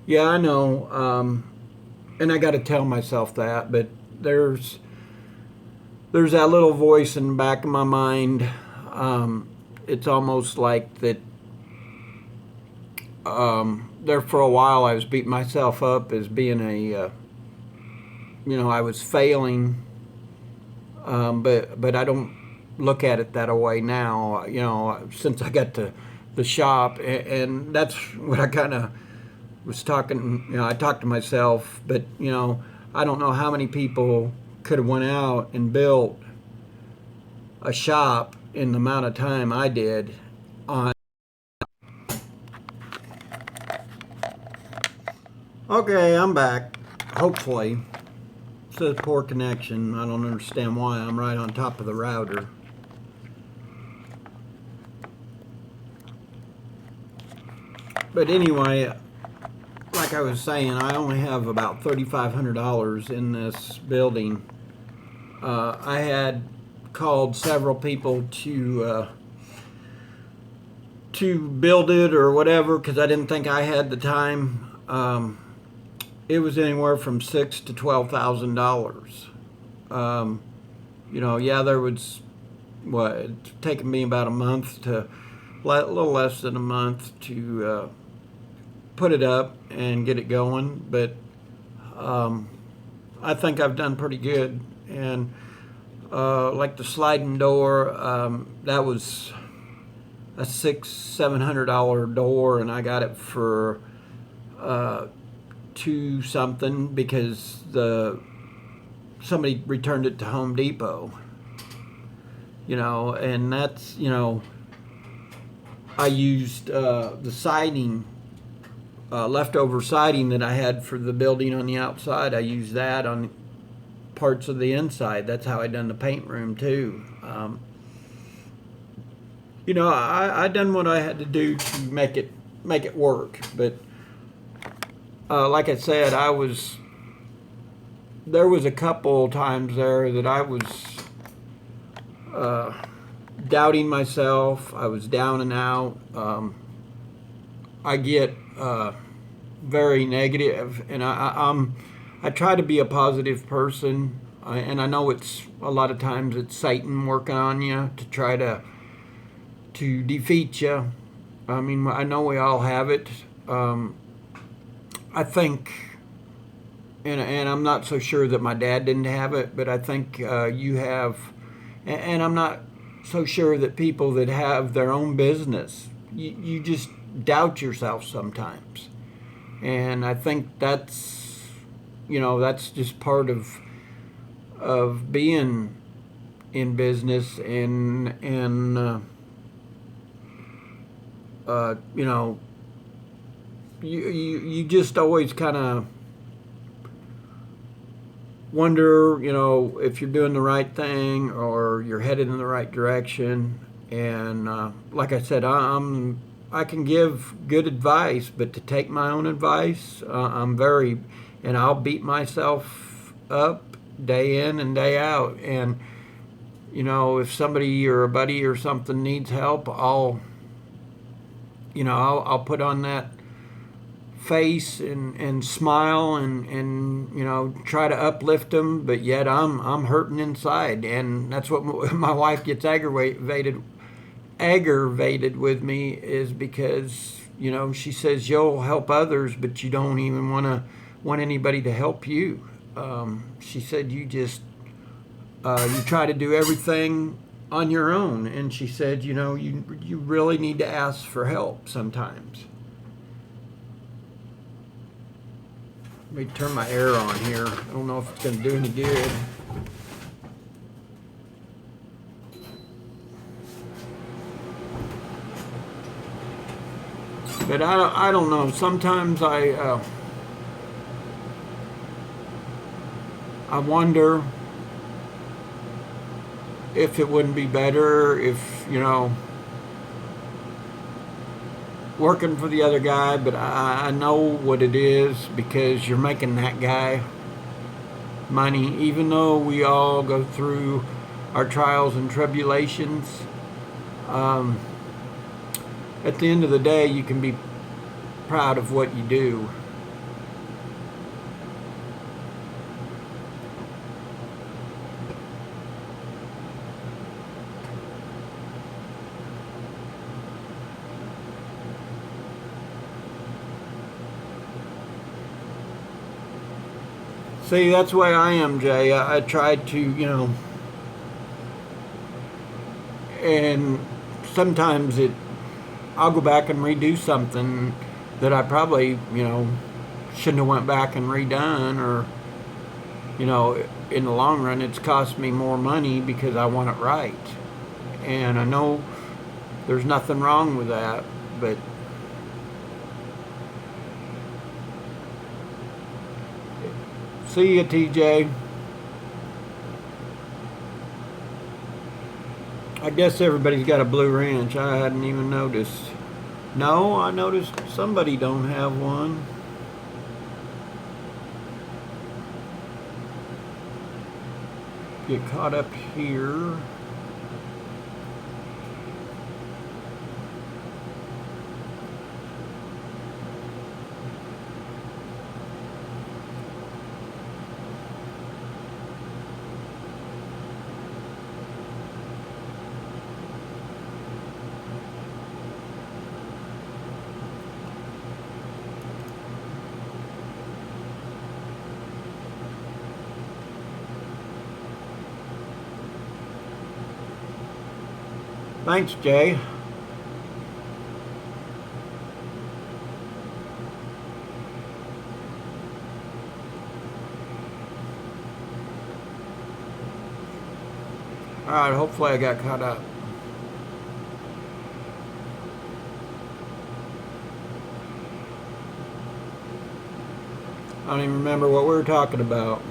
Yeah, I know, and I got to tell myself that, but there's there's that little voice in the back of my mind. It's almost like that. There for a while, I was beating myself up as being you know, I was failing, but I don't look at it that way now. You know, since I got to the shop, and that's what I kind of was talking. You know, I talked to myself, but you know, I don't know how many people could have went out and built a shop in the amount of time I did on. Okay, I'm back. Hopefully. It says poor connection. I don't understand why. I'm right on top of the router. But anyway, like I was saying, I only have about $3,500 in this building. I had called several people to build it or whatever, because I didn't think I had the time. It was anywhere from $6,000 to $12,000. You know, yeah, there was what it's taken me about a month to, a little less than a month to put it up and get it going, but I think I've done pretty good. And like the sliding door, that was a $600-700 door, and I got it for two something, because somebody returned it to Home Depot. You know, and that's, you know, I used the siding, leftover siding that I had for the building on the outside. I used that on parts of the inside. That's how I done the paint room too. You know, I done what I had to do to make it work. But like I said, there was a couple times there that I was doubting myself. I was down and out. I get very negative, and I try to be a positive person. And I know it's a lot of times it's Satan working on you to try to defeat you. I mean, I know we all have it, I think, and I'm not so sure that my dad didn't have it, but I think you have, and I'm not so sure that people that have their own business, you just doubt yourself sometimes. And I think that's, that's just part of being in business and you just always kind of wonder, if you're doing the right thing or you're headed in the right direction. And like I said, I can give good advice, but to take my own advice, and I'll beat myself up day in and day out. And if somebody or a buddy or something needs help, I'll put on that face and smile and try to uplift them, but yet I'm hurting inside. And that's what my wife gets aggravated with me, is because she says you'll help others, but you don't even want anybody to help you. She said you just you try to do everything on your own, and she said you really need to ask for help sometimes. Let me turn my air on here. I don't know if it's going to do any good. But I don't know. Sometimes I wonder if it wouldn't be better if, working for the other guy, but I know what it is, because you're making that guy money. Even though we all go through our trials and tribulations, at the end of the day, you can be proud of what you do. See, that's the way I am, Jay. I tried to, and sometimes I'll go back and redo something that I probably, shouldn't have went back and redone, or, in the long run, it's cost me more money because I want it right. And I know there's nothing wrong with that, but see ya, TJ. I guess everybody's got a blue wrench. I hadn't even noticed. No, I noticed somebody don't have one. Get caught up here. Thanks, Jay. Alright, hopefully I got caught up. I don't even remember what we were talking about.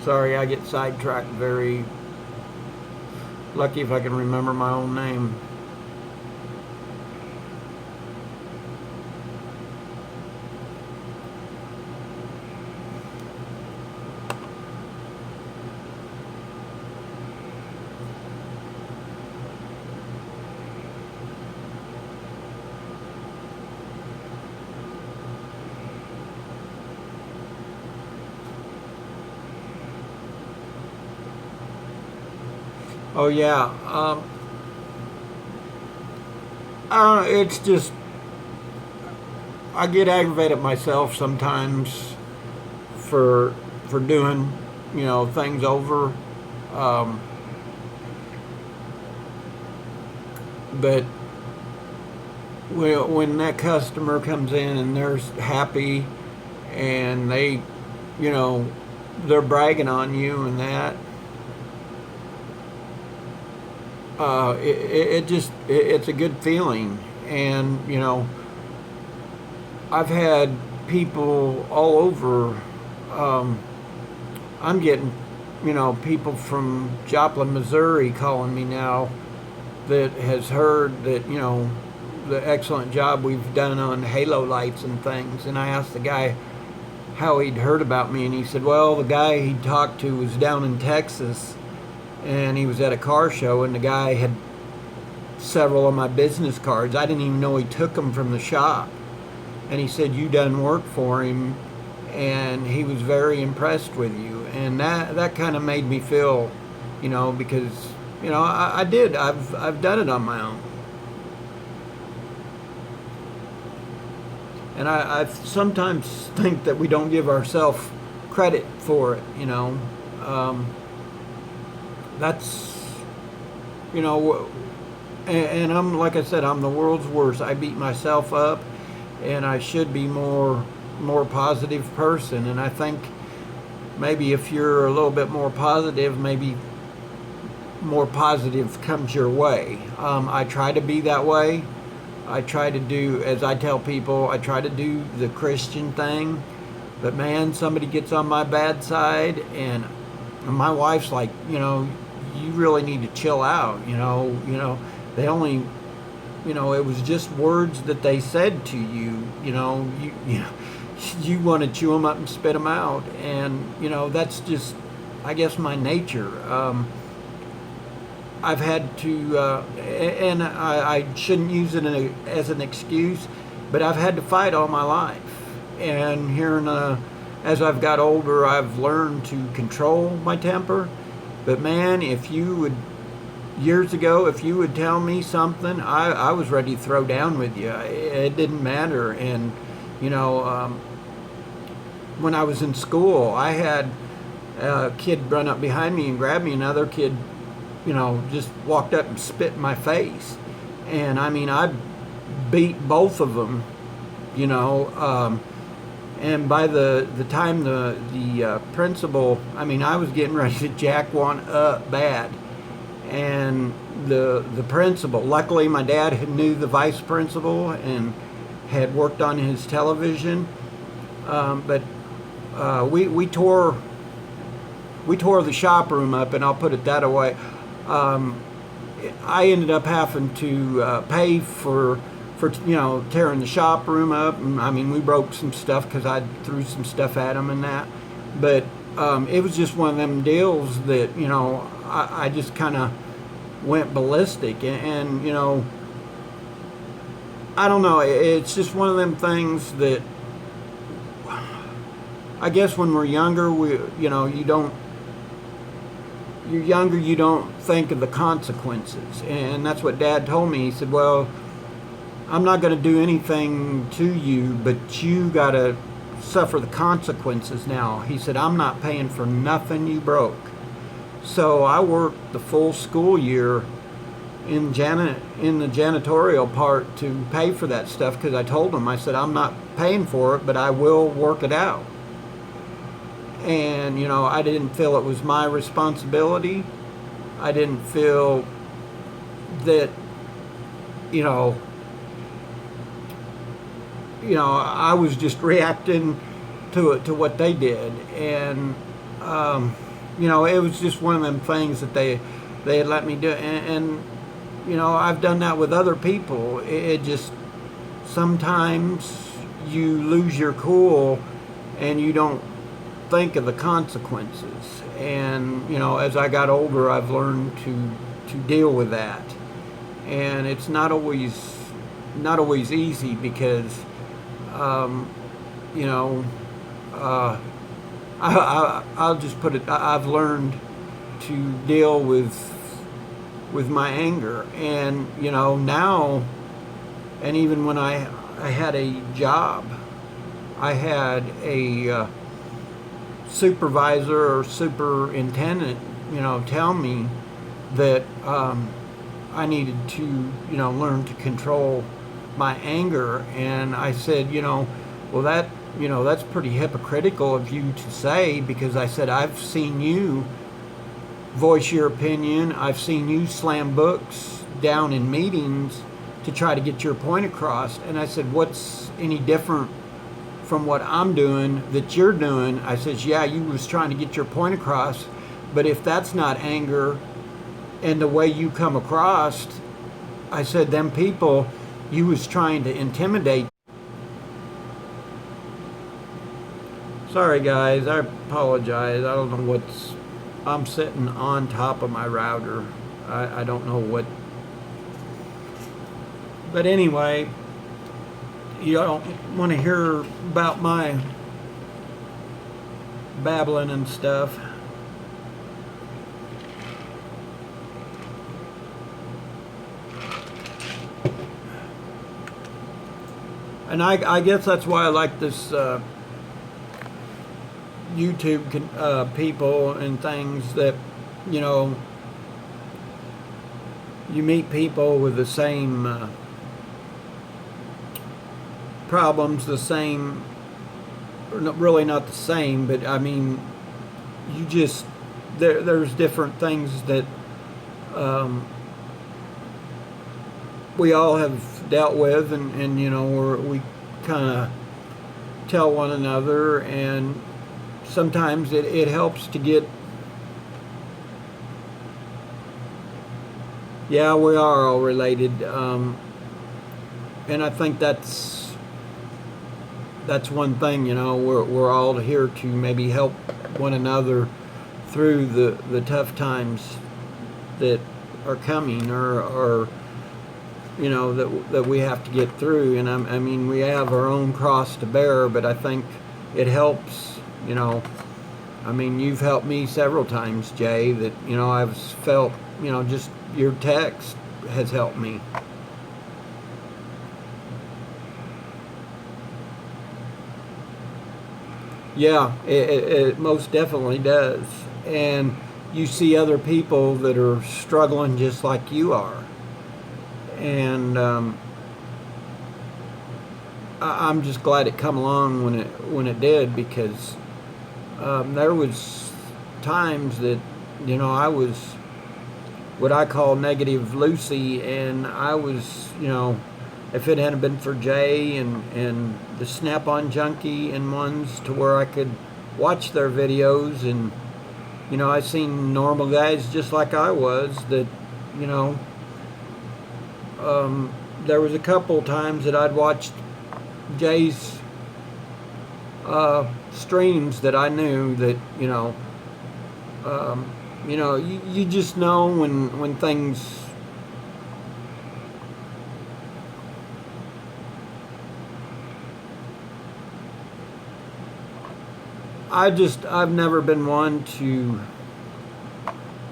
Sorry, I get sidetracked very. Lucky if I can remember my own name. Oh yeah. It's just I get aggravated myself sometimes for doing things over. Um, but when that customer comes in and they're happy and you know, they're bragging on you and that, it's a good feeling. And I've had people all over. Um, I'm getting, people from Joplin, Missouri calling me now that has heard that, the excellent job we've done on halo lights and things. And I asked the guy how he'd heard about me, and he said, well, the guy he talked to was down in Texas, and he was at a car show, and the guy had several of my business cards. I didn't even know he took them from the shop. And he said, you done work for him, and he was very impressed with you. And that kind of made me feel, because, I did. I've done it on my own. And I sometimes think that we don't give ourselves credit for it, That's, and I'm, like I said, I'm the world's worst. I beat myself up, and I should be more positive person. And I think maybe if you're a little bit more positive, maybe more positive comes your way. I try to be that way. I try to do, as I tell people, I try to do the Christian thing. But man, somebody gets on my bad side, and my wife's like, you really need to chill out. They only, it was just words that they said to you. You want to chew them up and spit them out, and that's just, I guess, my nature. I've had to, and I shouldn't use it as an excuse, but I've had to fight all my life. And here as I've got older, I've learned to control my temper. But man, years ago, if you would tell me something, I was ready to throw down with you. It didn't matter. And, when I was in school, I had a kid run up behind me and grab me, another kid just walked up and spit in my face. And I mean, I beat both of them, and by the time the principal, I mean, I was getting ready to jack one up bad. And the principal, luckily my dad knew the vice principal and had worked on his television, but we tore the shop room up, and I'll put it that way. I ended up having to pay for tearing the shop room up. And, I mean, we broke some stuff because I threw some stuff at them and that. But it was just one of them deals that I just kind of went ballistic, and I don't know. It's just one of them things that I guess when we're younger, you're younger, you don't think of the consequences. And that's what Dad told me. He said, well, I'm not going to do anything to you, but you got to suffer the consequences now. He said, I'm not paying for nothing you broke. So I worked the full school year in the janitorial part to pay for that stuff, because I told him, I said, I'm not paying for it, but I will work it out. And I didn't feel it was my responsibility. I didn't feel that I was just reacting to what they did. And it was just one of them things that they had let me do. And I've done that with other people. It just, sometimes you lose your cool and you don't think of the consequences. And as I got older, I've learned to deal with that. And it's not always easy, because I'll just put it, I've learned to deal with with my anger. And you know, now, and even when I had a job, I had a supervisor or superintendent, you know, tell me that I needed to, you know, learn to control my anger. And I said, you know, well, that, you know, that's pretty hypocritical of you to say, because I said, I've seen you voice your opinion. I've seen you slam books down in meetings to try to get your point across. And I said, what's any different from what I'm doing that you're doing? I says, yeah, you was trying to get your point across, but if that's not anger and the way you come across, I said, them people you was trying to intimidate. Sorry guys, I apologize. I don't know what's, I'm sitting on top of my router. I don't know what, but anyway, you don't want to hear about my babbling and stuff. And I guess that's why I like this YouTube people and things, that, you know, you meet people with the same problems, the same, or not, really not the same, but I mean, you just, there's different things that we all have dealt with, and you know, we kind of tell one another, and sometimes it helps to get, yeah, we are all related, and I think that's one thing, you know, we're all here to maybe help one another through the tough times that are coming, or you know, that we have to get through. And I mean, we have our own cross to bear, but I think it helps, you know. I mean, you've helped me several times, Jay, that, you know, I've felt, you know, just your text has helped me. Yeah, it most definitely does. And you see other people that are struggling just like you are. And I'm just glad it come along when it did, because there was times that, you know, I was what I call negative Lucy, and I was, you know, if it hadn't been for Jay and the Snap-on Junkie and ones to where I could watch their videos, and, you know, I seen normal guys just like I was that, you know, there was a couple times that I'd watched Jay's streams that I knew that, you know, you just know when things, I've never been one to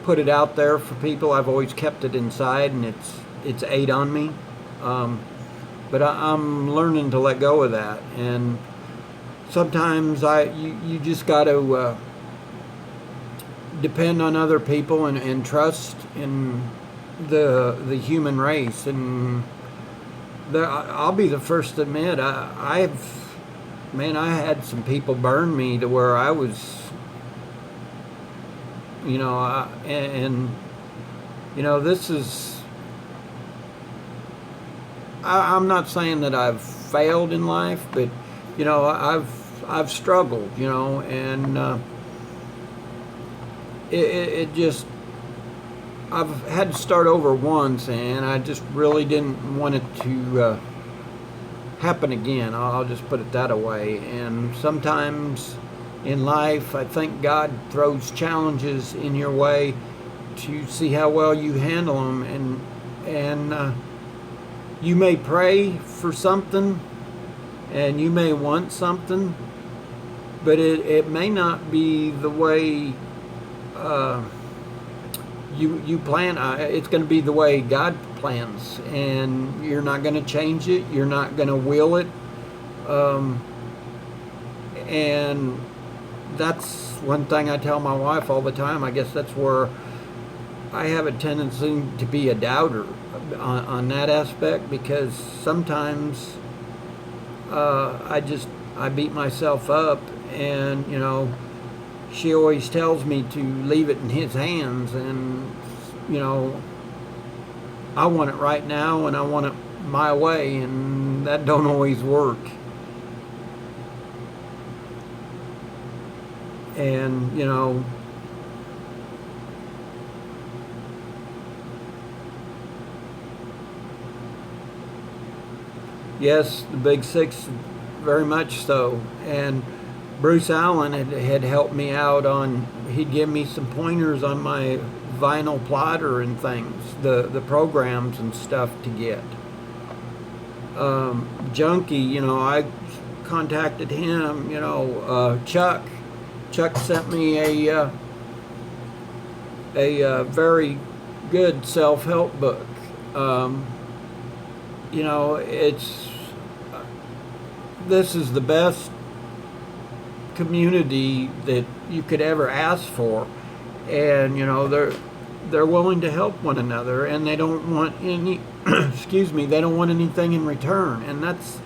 put it out there for people. I've always kept it inside, and it's ate on me. But I'm learning to let go of that, and sometimes you just got to depend on other people and trust in the human race. And I'll be the first to admit, I had some people burn me to where I was, you know, and you know, this is, I'm not saying that I've failed in life, but, you know, I've struggled, you know, and it just, I've had to start over once, and I just really didn't want it to happen again. I'll just put it that way. And sometimes in life, I think God throws challenges in your way to see how well you handle them, and you may pray for something, and you may want something, but it may not be the way you plan. It's going to be the way God plans, and you're not going to change it. You're not going to will it. And that's one thing I tell my wife all the time. I guess that's where I have a tendency to be a doubter on that aspect, because sometimes I beat myself up, and she always tells me to leave it in His hands, and I want it right now, and I want it my way, and that don't always work. And yes, the Big Six, very much so. And Bruce Allen had helped me out on, he'd give me some pointers on my vinyl plotter and things, the programs and stuff to get. Junkie, I contacted him, Chuck sent me a very good self-help book. This is the best community that you could ever ask for, and they're willing to help one another, and they don't want any excuse me, they don't want anything in return, and that's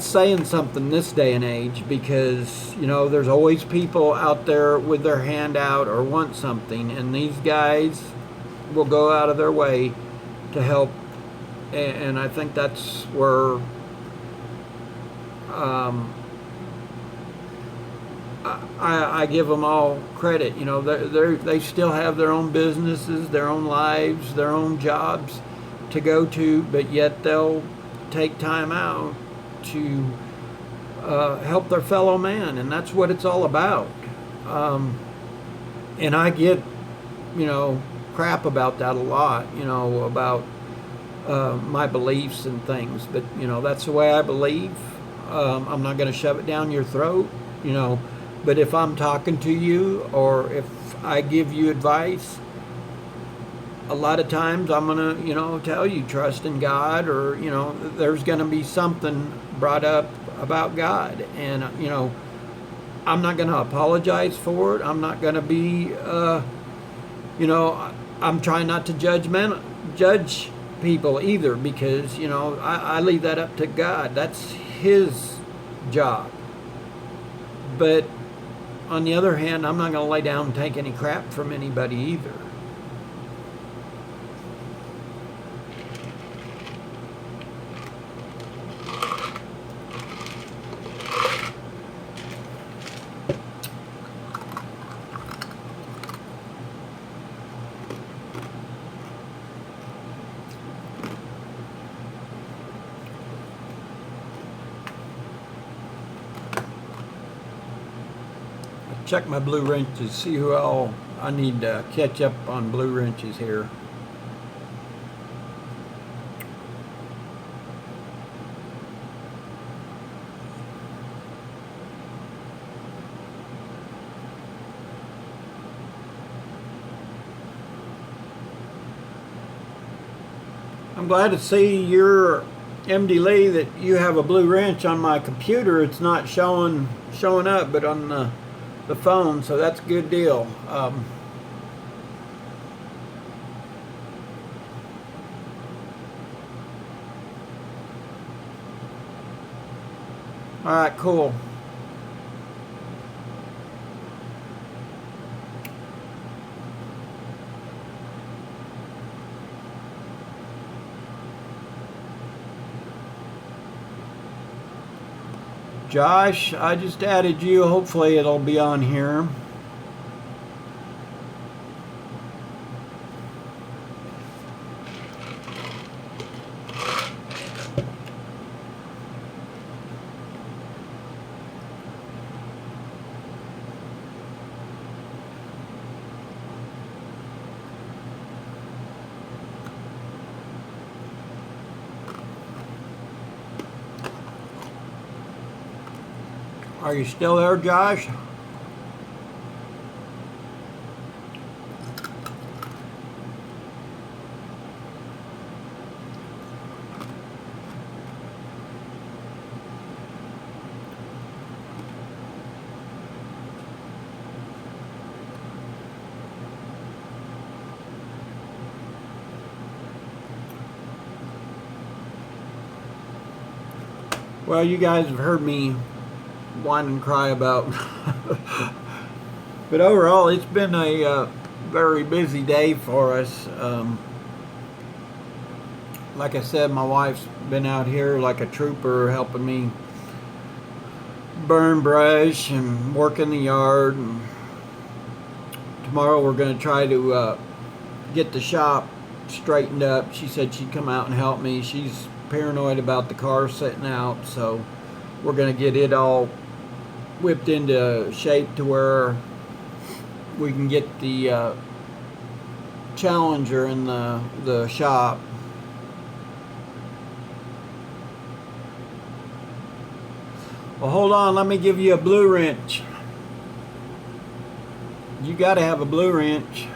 saying something this day and age, because there's always people out there with their hand out or want something, and these guys will go out of their way to help. And I think that's where I give them all credit. They still have their own businesses, their own lives, their own jobs to go to, but yet they'll take time out to help their fellow man, and that's what it's all about. And I get crap about that a lot, about my beliefs and things, but that's the way I believe. I'm not going to shove it down your throat, but if I'm talking to you, or if I give you advice, a lot of times I'm going to tell you trust in God, or there's going to be something brought up about God, and I'm not going to apologize for it. I'm not going to be I'm trying not to judge people either, because I leave that up to God. That's His job. But on the other hand, I'm not going to lay down and take any crap from anybody either. Check my blue wrenches, see who all I need to catch up on blue wrenches here. I'm glad to see your MD Lee that you have a blue wrench on my computer. It's not showing up, but on the phone, so that's a good deal. All right, cool. Josh, I just added you. Hopefully it'll be on here. Are you still there, Josh? Well, you guys have heard me whine and cry about. But overall, it's been a very busy day for us. Like I said, my wife's been out here like a trooper helping me burn brush and work in the yard. And tomorrow we're going to try to get the shop straightened up. She said she'd come out and help me. She's paranoid about the car sitting out, so we're going to get it all whipped into shape to where we can get the Challenger in the shop. Well, hold on, let me give you a blue wrench. You gotta have a blue wrench.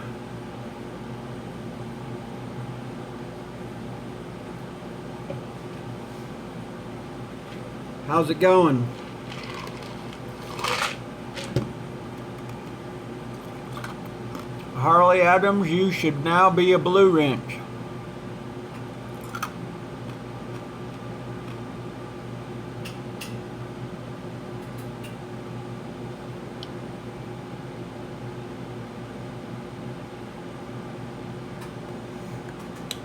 How's it going? Harley Adams, you should now be a blue wrench.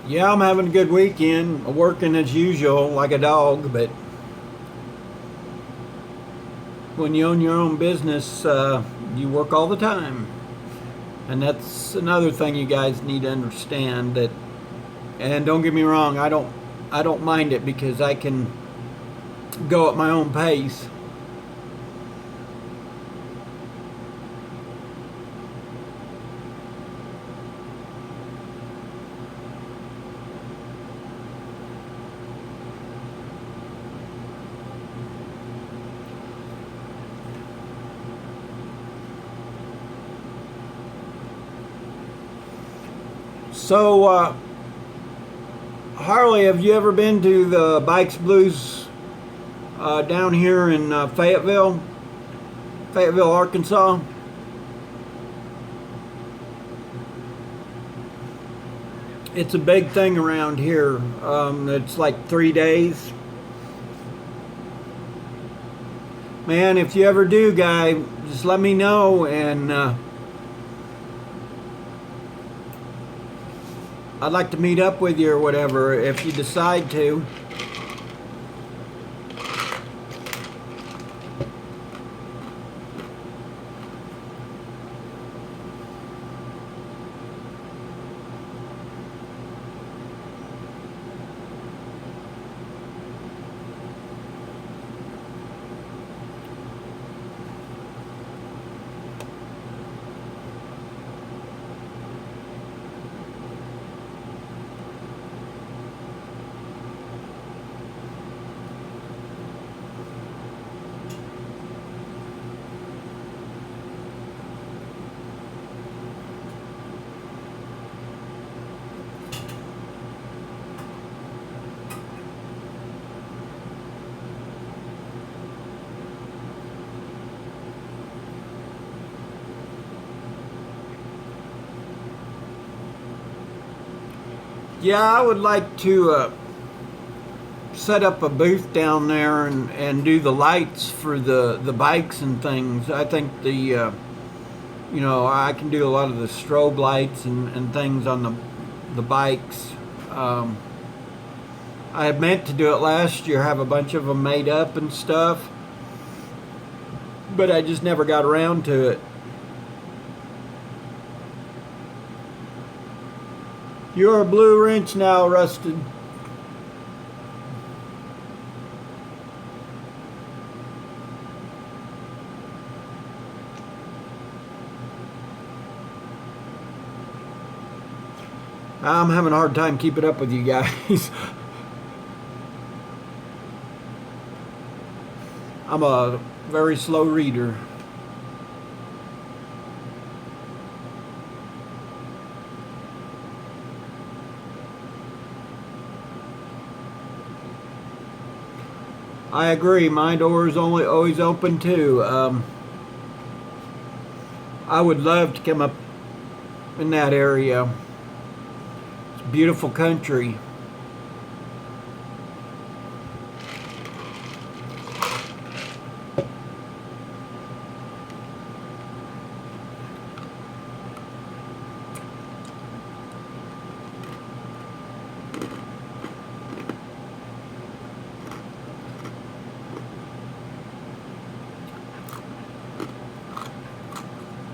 Yeah, I'm having a good weekend, working as usual like a dog, but when you own your own business, you work all the time. And that's another thing you guys need to understand, that, and don't get me wrong, I don't mind it because I can go at my own pace. So, Harley, have you ever been to the Bikes Blues down here in Fayetteville, Arkansas? It's a big thing around here. It's like 3 days. Man, if you ever do, guy, just let me know, and I'd like to meet up with you or whatever if you decide to. Yeah, I would like to set up a booth down there and do the lights for the bikes and things. I think you know, I can do a lot of the strobe lights and things on the bikes. I had meant to do it last year, have a bunch of them made up and stuff, but I just never got around to it. You're a blue wrench now, Rusted. I'm having a hard time keeping up with you guys. I'm a very slow reader. I agree. My door is always open too. I would love to come up in that area. It's a beautiful country.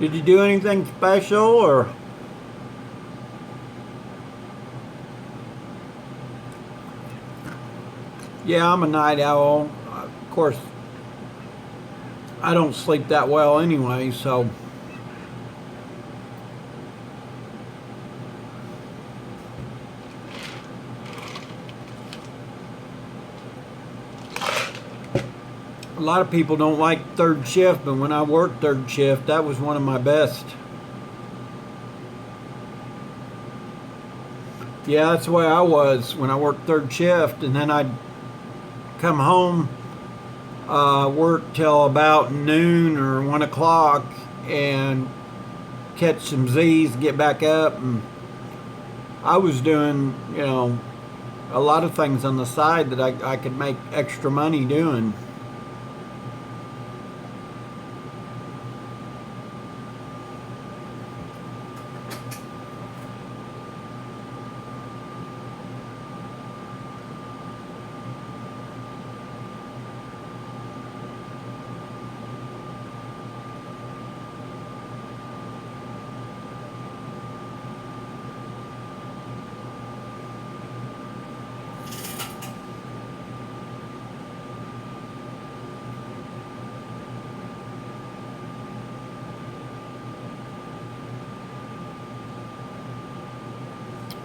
Did you do anything special, or? Yeah, I'm a night owl. Of course, I don't sleep that well anyway, so. A lot of people don't like third shift, but when I worked third shift, that was one of my best. Yeah, that's the way I was when I worked third shift, and then I'd come home, work till about noon or 1 o'clock, and catch some Z's, get back up, and I was doing, a lot of things on the side that I could make extra money doing.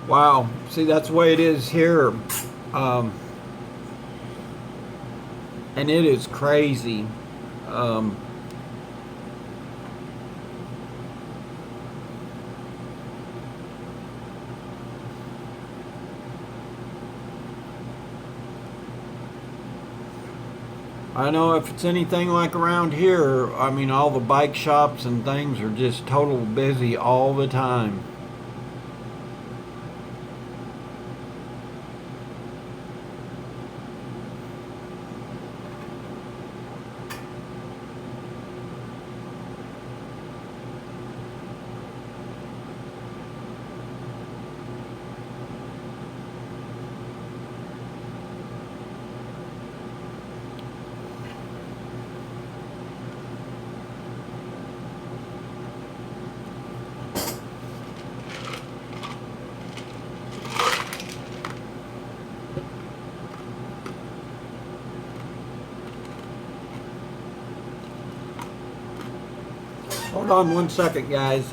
Wow, see, that's the way it is here. Um, and it is crazy. Um, I know if it's anything like around here, I mean, all the bike shops and things are just total busy all the time. Hold on 1 second, guys.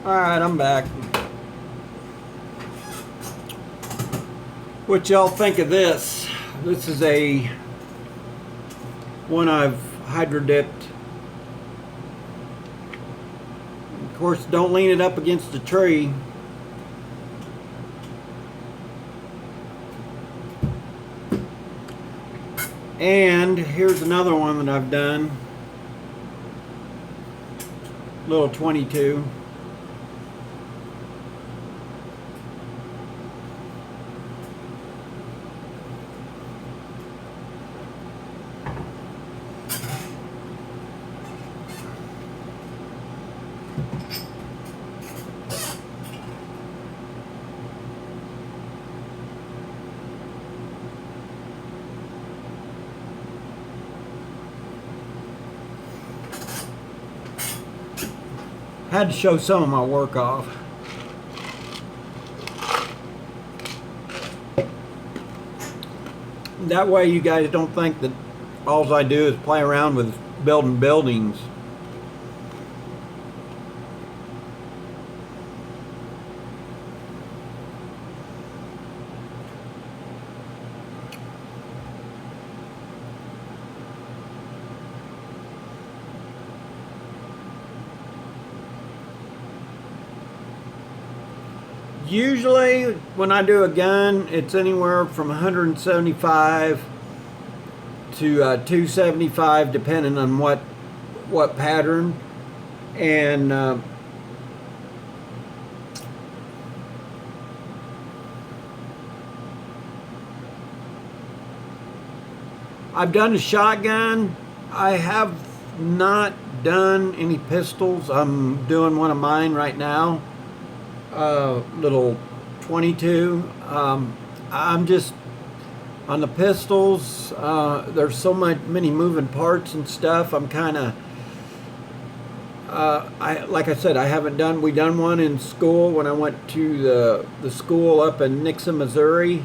Alright, I'm back. What y'all think of this? This is a one I've hydro dipped. Of course, don't lean it up against a tree. And here's another one that I've done. Little 22. Had to show some of my work off. That way you guys don't think that all I do is play around with building buildings. Usually when I do a gun, it's anywhere from 175 to 275 depending on what pattern. And I've done a shotgun. I have not done any pistols. I'm doing one of mine right now. Little 22. I'm just on the pistols. There's so many moving parts and stuff. I'm kind of like I said, I haven't done. We done one in school when I went to the school up in Nixa, Missouri.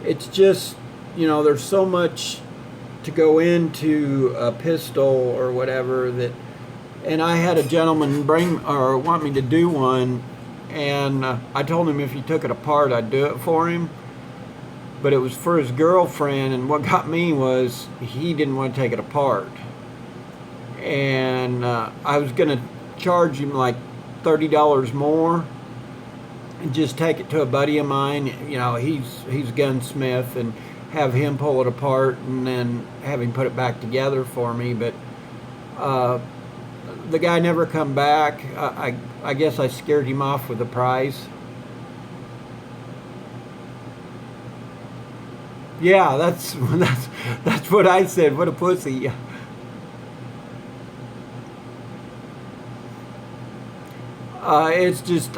It's just, you know, there's so much to go into a pistol or whatever that. And I had a gentleman want me to do one, and I told him if he took it apart, I'd do it for him. But it was for his girlfriend, and what got me was he didn't want to take it apart. And I was going to charge him like $30 more and just take it to a buddy of mine. You know, he's a gunsmith, and have him pull it apart and then have him put it back together for me. But the guy never come back. I guess I scared him off with the price. Yeah, that's what I said. What a pussy. It's just,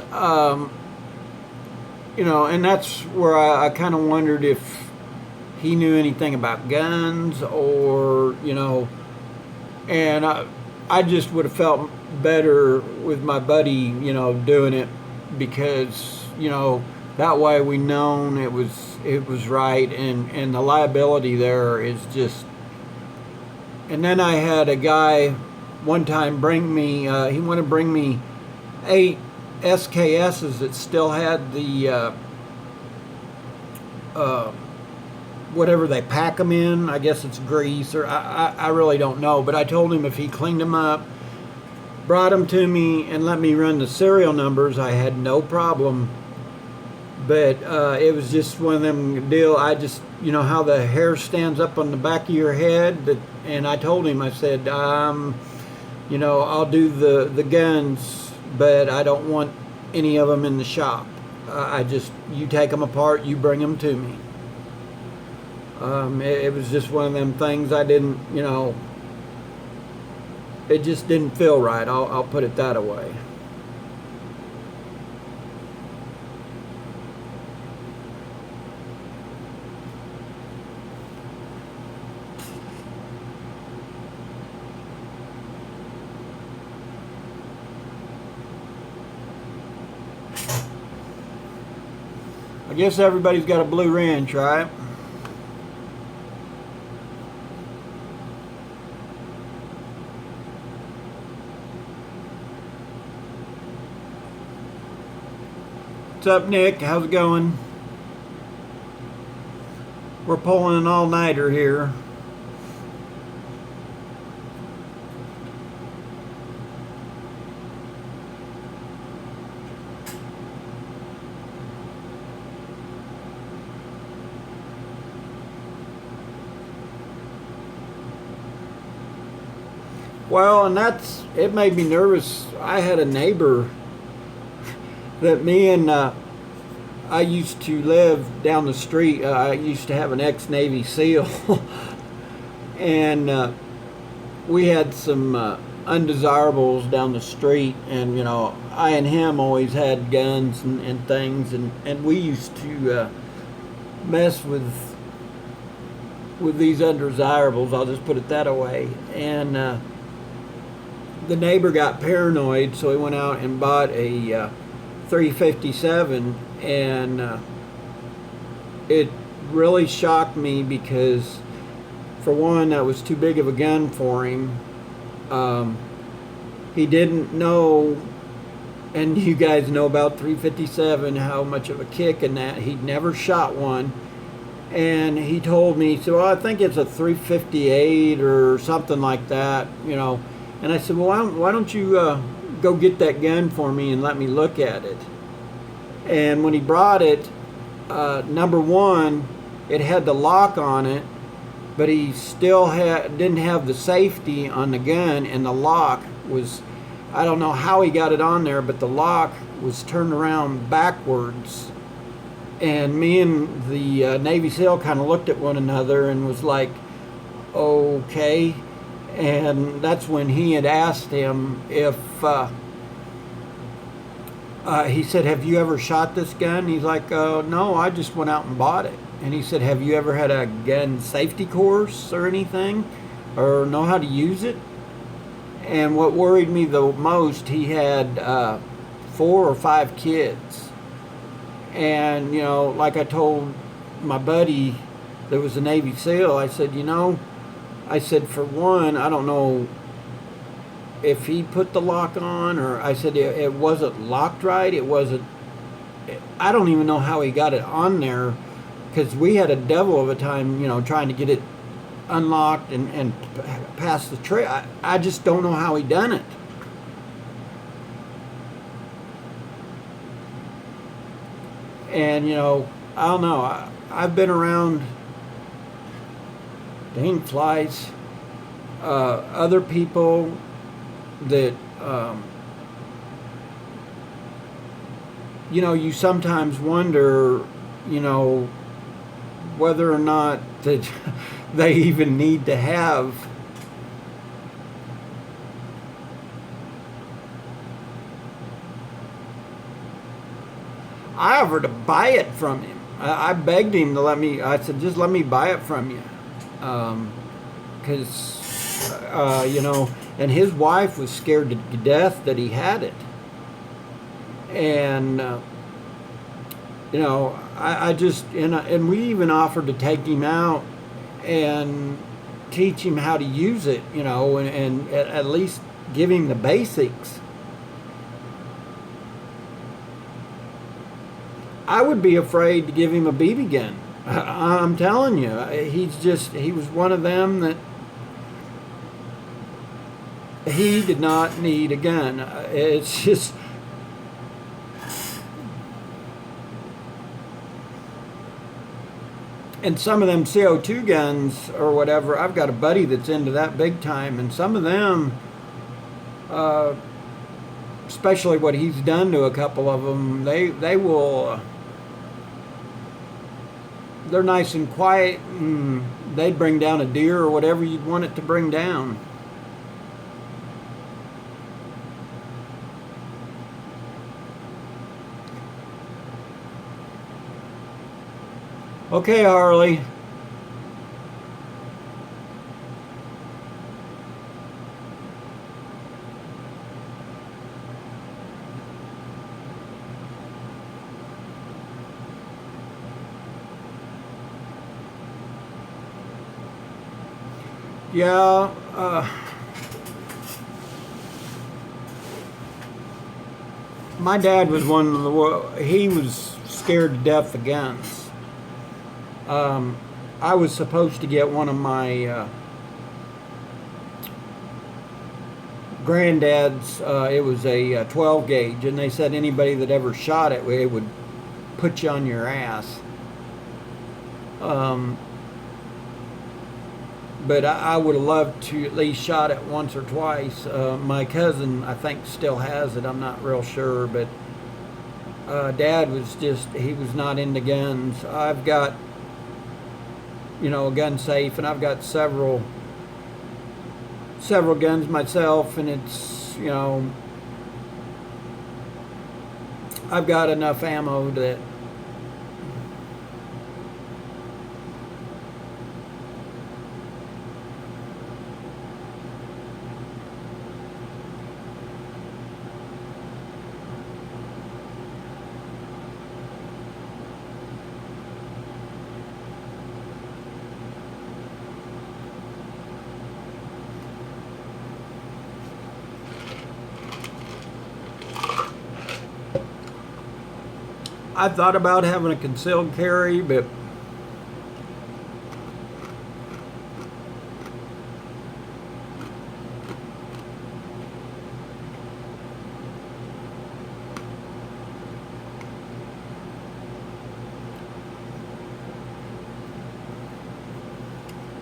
you know, and that's where I kind of wondered if he knew anything about guns, or, you know, and I just would have felt better with my buddy, you know, doing it, because, you know, that way we known it was right, and the liability there is just. And then I had a guy one time bring me, he wanted to bring me 8 SKSs that still had the whatever they pack them in. I guess it's grease, or I really don't know. But I told him if he cleaned them up, brought them to me, and let me run the serial numbers, I had no problem. But it was just one of them deal. I just, you know how the hair stands up on the back of your head. And I told him, I said, you know, I'll do the guns, but I don't want any of them in the shop. You take them apart, you bring them to me. It was just one of them things I didn't, you know, it just didn't feel right. I'll put it that way. I guess everybody's got a Blue Ranch, right? What's up, Nick? How's it going? We're pulling an all-nighter here. Well, and it made me nervous. I had a neighbor that me and I used to live down the street. I used to have an ex-Navy SEAL, and we had some undesirables down the street. And you know, I and him always had guns and things, and we used to mess with these undesirables. I'll just put it that way. And the neighbor got paranoid, so he went out and bought a 357, and it really shocked me because, for one, that was too big of a gun for him. Um, he didn't know, and you guys know about 357, how much of a kick in that. He'd never shot one. And he told me, so well, I think it's a 358 or something like that, you know. And I said, well, why don't you go get that gun for me and let me look at it? And when he brought it, number one, it had the lock on it, but he still didn't have the safety on the gun, and the lock was, I don't know how he got it on there, but the lock was turned around backwards. And me and the Navy SEAL kind of looked at one another and was like, okay. And that's when he had asked him if, he said, have you ever shot this gun? He's like, no, I just went out and bought it. And he said, have you ever had a gun safety course or anything? Or know how to use it? And what worried me the most, he had 4 or 5 kids. And, you know, like I told my buddy that was a Navy SEAL, I said, you know, I said, for one, I don't know if he put the lock on, or I said it wasn't locked right. It wasn't, I don't even know how he got it on there, because we had a devil of a time, you know, trying to get it unlocked and past the tray. I just don't know how he done it. And, you know, I don't know. I've been around dang flies, other people that, you know, you sometimes wonder, you know, whether or not that they even need to have I offered to buy it from him. I begged him to let me. I said, just let me buy it from you, because you know. And his wife was scared to death that he had it. And you know, I just and we even offered to take him out and teach him how to use it. You know, and at least give him the basics. I would be afraid to give him a BB gun. I'm telling you, he was one of them that he did not need a gun. It's just, and some of them CO2 guns or whatever, I've got a buddy that's into that big time, and some of them, especially what he's done to a couple of them, they will. They're nice and quiet, and they'd bring down a deer or whatever you'd want it to bring down. Okay, Harley. Yeah, my dad was one of the, he was scared to death of guns. I was supposed to get one of my granddad's, it was a 12 gauge, and they said anybody that ever shot it, it would put you on your ass. But I would have loved to at least shot it once or twice. My cousin, I think, still has it. I'm not real sure, but Dad was just, he was not into guns. I've got, you know, a gun safe, and I've got several guns myself, and it's, you know, I've got enough ammo that I thought about having a concealed carry, but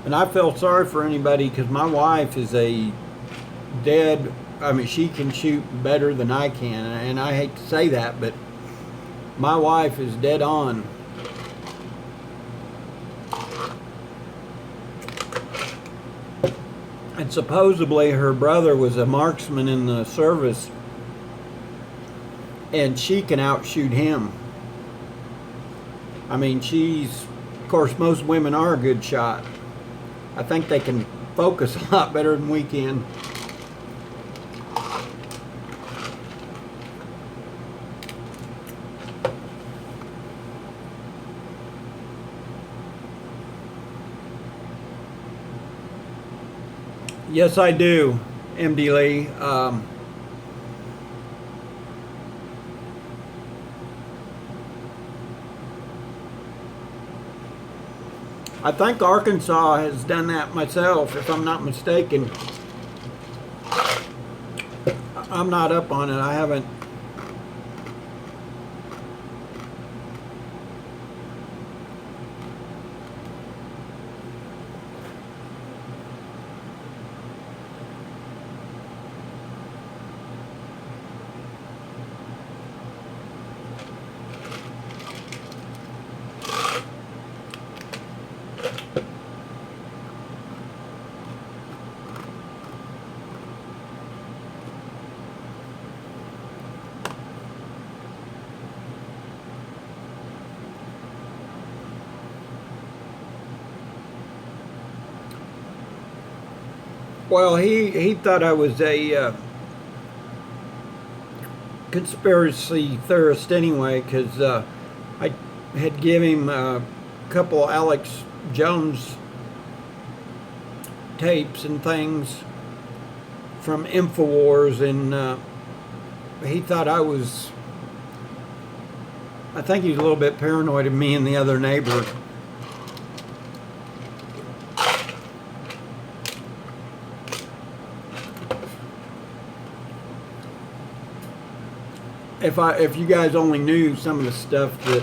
and I feel sorry for anybody because my wife is a dead. I mean, she can shoot better than I can, and I hate to say that, but my wife is dead on. And supposedly her brother was a marksman in the service, and she can outshoot him. I mean, of course, most women are a good shot. I think they can focus a lot better than we can. Yes, I do, MD Lee. I think Arkansas has done that myself, if I'm not mistaken. I'm not up on it. I haven't. Well, he thought I was a conspiracy theorist anyway, because I had given him a couple Alex Jones tapes and things from InfoWars, and he thought I think he was a little bit paranoid of me and the other neighbor. If you guys only knew some of the stuff that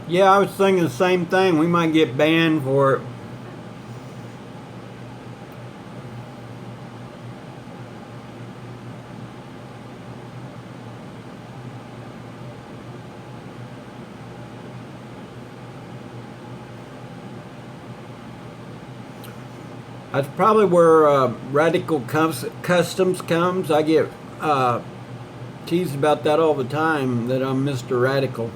yeah, I was thinking the same thing. We might get banned for it. That's probably where Radical Customs comes. I get teased about that all the time, that I'm Mr. Radical.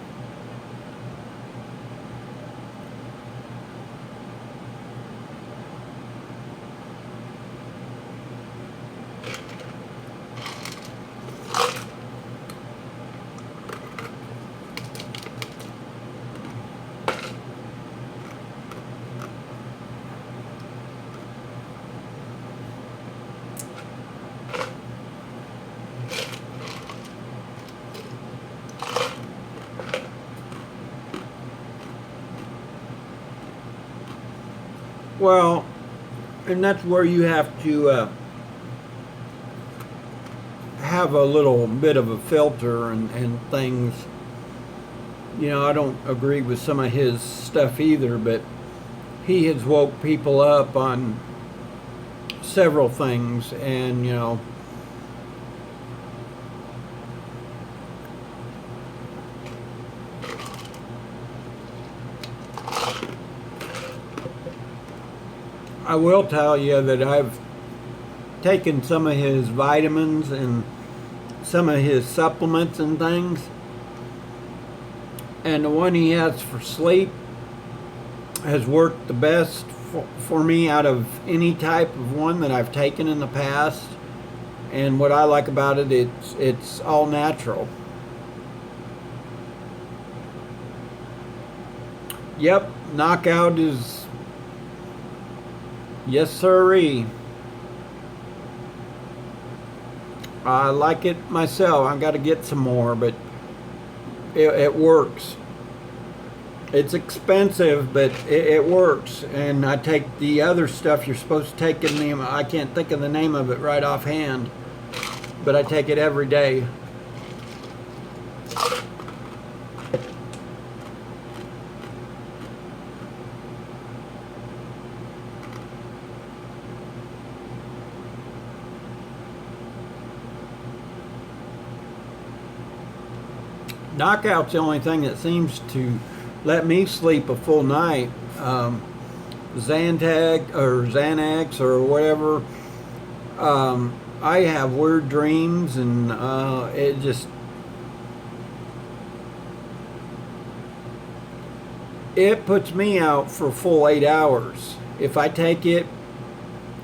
Well, and that's where you have to have a little bit of a filter and things. You know, I don't agree with some of his stuff either, but he has woke people up on several things, and you know, I will tell you that I've taken some of his vitamins and some of his supplements and things, and the one he has for sleep has worked the best for me out of any type of one that I've taken in the past. And what I like about it, it's all natural. Yep, Knockout is, yes sirree. I like it myself. I've got to get some more, but it works. It's expensive, but it works. And I take the other stuff you're supposed to take in the, I can't think of the name of it right offhand, but I take it every day. Knockout's the only thing that seems to let me sleep a full night. Xantag or Xanax or whatever. I have weird dreams, and it puts me out for a full 8 hours if I take it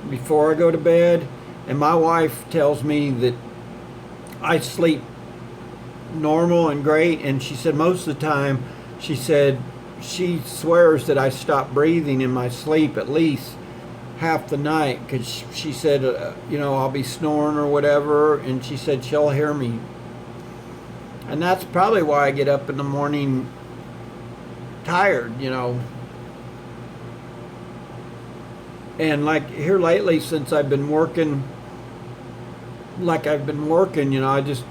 before I go to bed. And my wife tells me that I sleep normal and great, and she said most of the time, she said she swears that I stop breathing in my sleep at least half the night, because she said I'll be snoring or whatever, and she said she'll hear me. And that's probably why I get up in the morning tired. And like here lately, since I've been working I just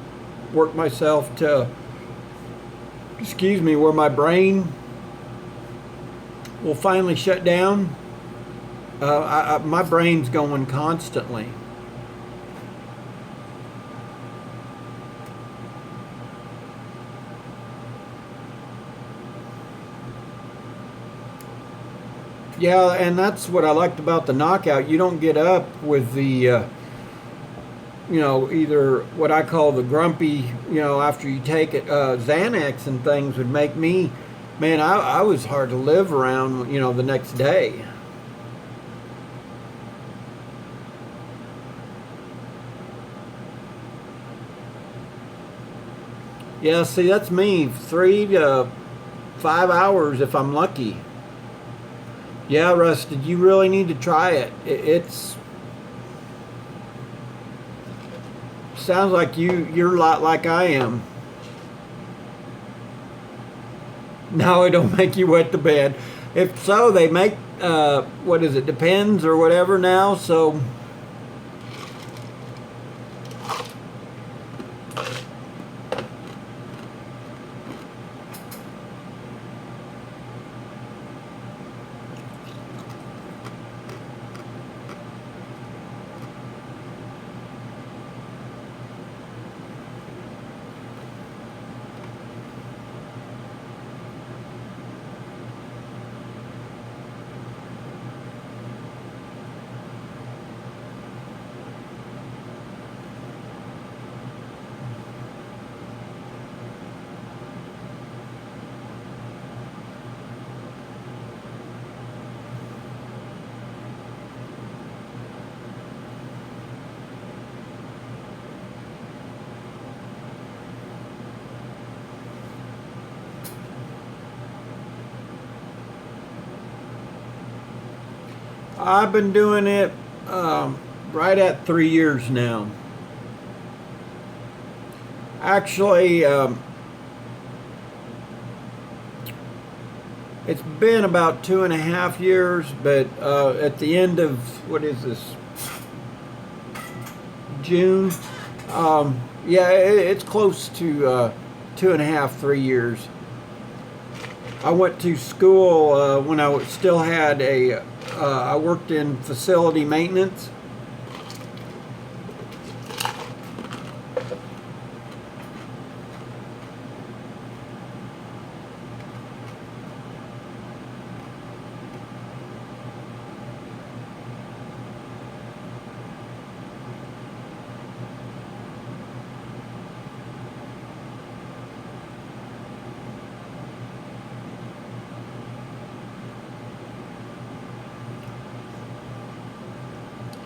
work myself to, where my brain will finally shut down. My brain's going constantly. Yeah, and that's what I liked about the Knockout. You don't get up with the either what I call the grumpy, after you take it. Xanax and things would make me, man, I was hard to live around, the next day. Yeah, see, that's me. 3 to 5 hours if I'm lucky. Yeah, Russ, did you really need to try it? It's sounds like you're a lot like I am. No, it don't make you wet the bed. If so, they make what is it? Depends or whatever now. So I've been doing it right at 3 years now. Actually, it's been about 2.5 years, but at the end of, what is this, June? Yeah, it's close to 2.5, 3 years. I went to school when I still had I worked in facility maintenance.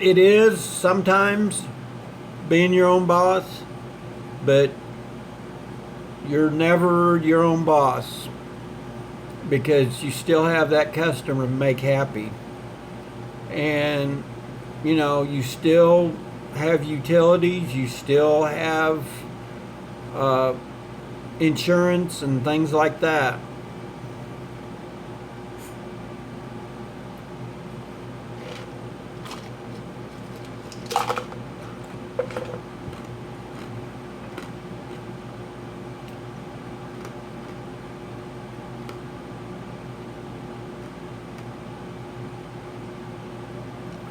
it is sometimes being your own boss, but you're never your own boss because you still have that customer to make happy. And, you know, you still have utilities, you still have insurance and things like that.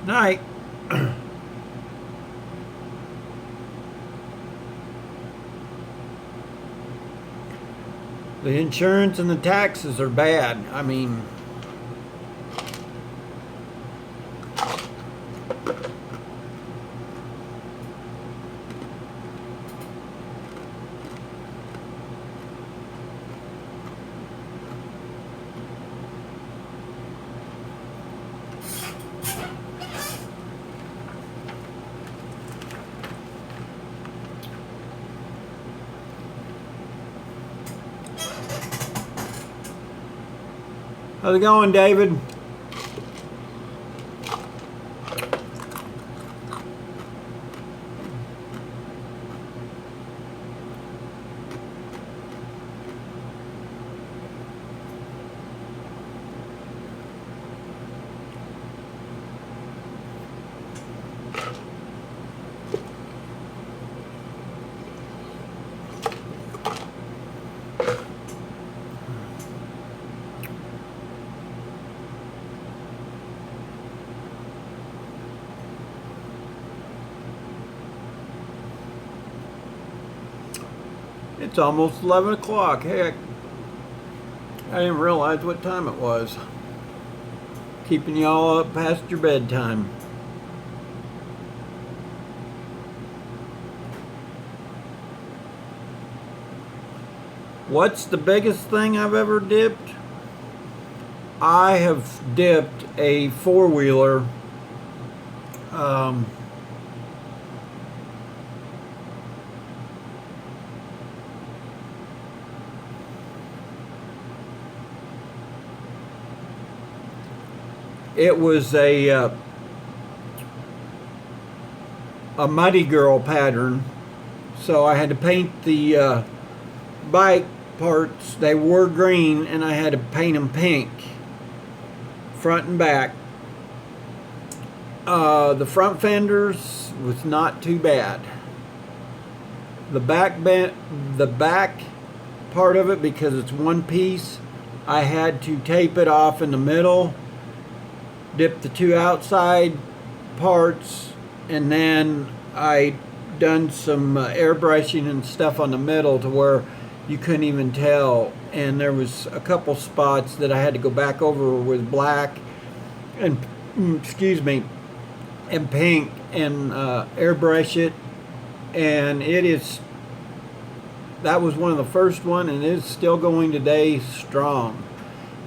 Night. The insurance and the taxes are bad. I mean, how's it going, David? It's almost 11 o'clock. Heck, I didn't realize what time it was. Keeping y'all up past your bedtime. What's the biggest thing I've ever dipped? I have dipped a four-wheeler. It was a Muddy Girl pattern, so I had to paint the bike parts. They were green, and I had to paint them pink, front and back. The front fenders was not too bad. The back part of it, because it's one piece, I had to tape it off in the middle, dip the two outside parts, and then I done some airbrushing and stuff on the middle to where you couldn't even tell. And there was a couple spots that I had to go back over with black and excuse me, and pink, and airbrush it. And that was one of the first one, and it's still going today strong.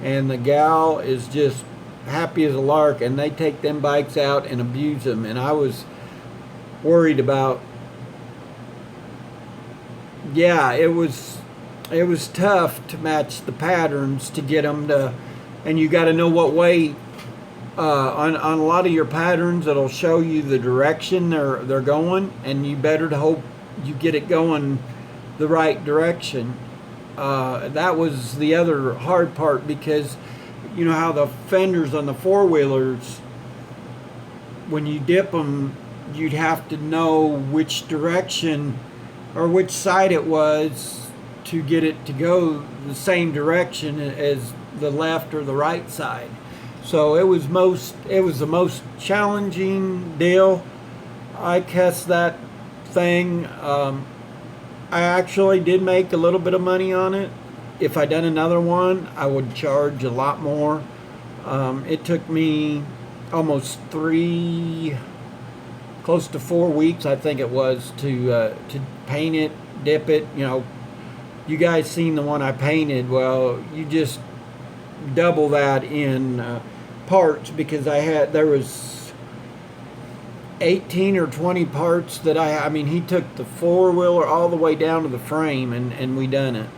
And the gal is just happy as a lark, and they take them bikes out and abuse them. And I was worried about, yeah, it was tough to match the patterns to get them to, and you got to know what way on a lot of your patterns it'll show you the direction they're going, and you better to hope you get it going the right direction. That was the other hard part, because you know how the fenders on the four-wheelers, when you dip them, you'd have to know which direction or which side it was to get it to go the same direction as the left or the right side. So it was the most challenging deal. I cussed that thing. I actually did make a little bit of money on it. If I done another one, I would charge a lot more. It took me almost close to 4 weeks, I think it was, to paint it, dip it. You know, you guys seen the one I painted. Well, you just double that in parts, because there was 18 or 20 parts that I mean, he took the four-wheeler all the way down to the frame, and we done it.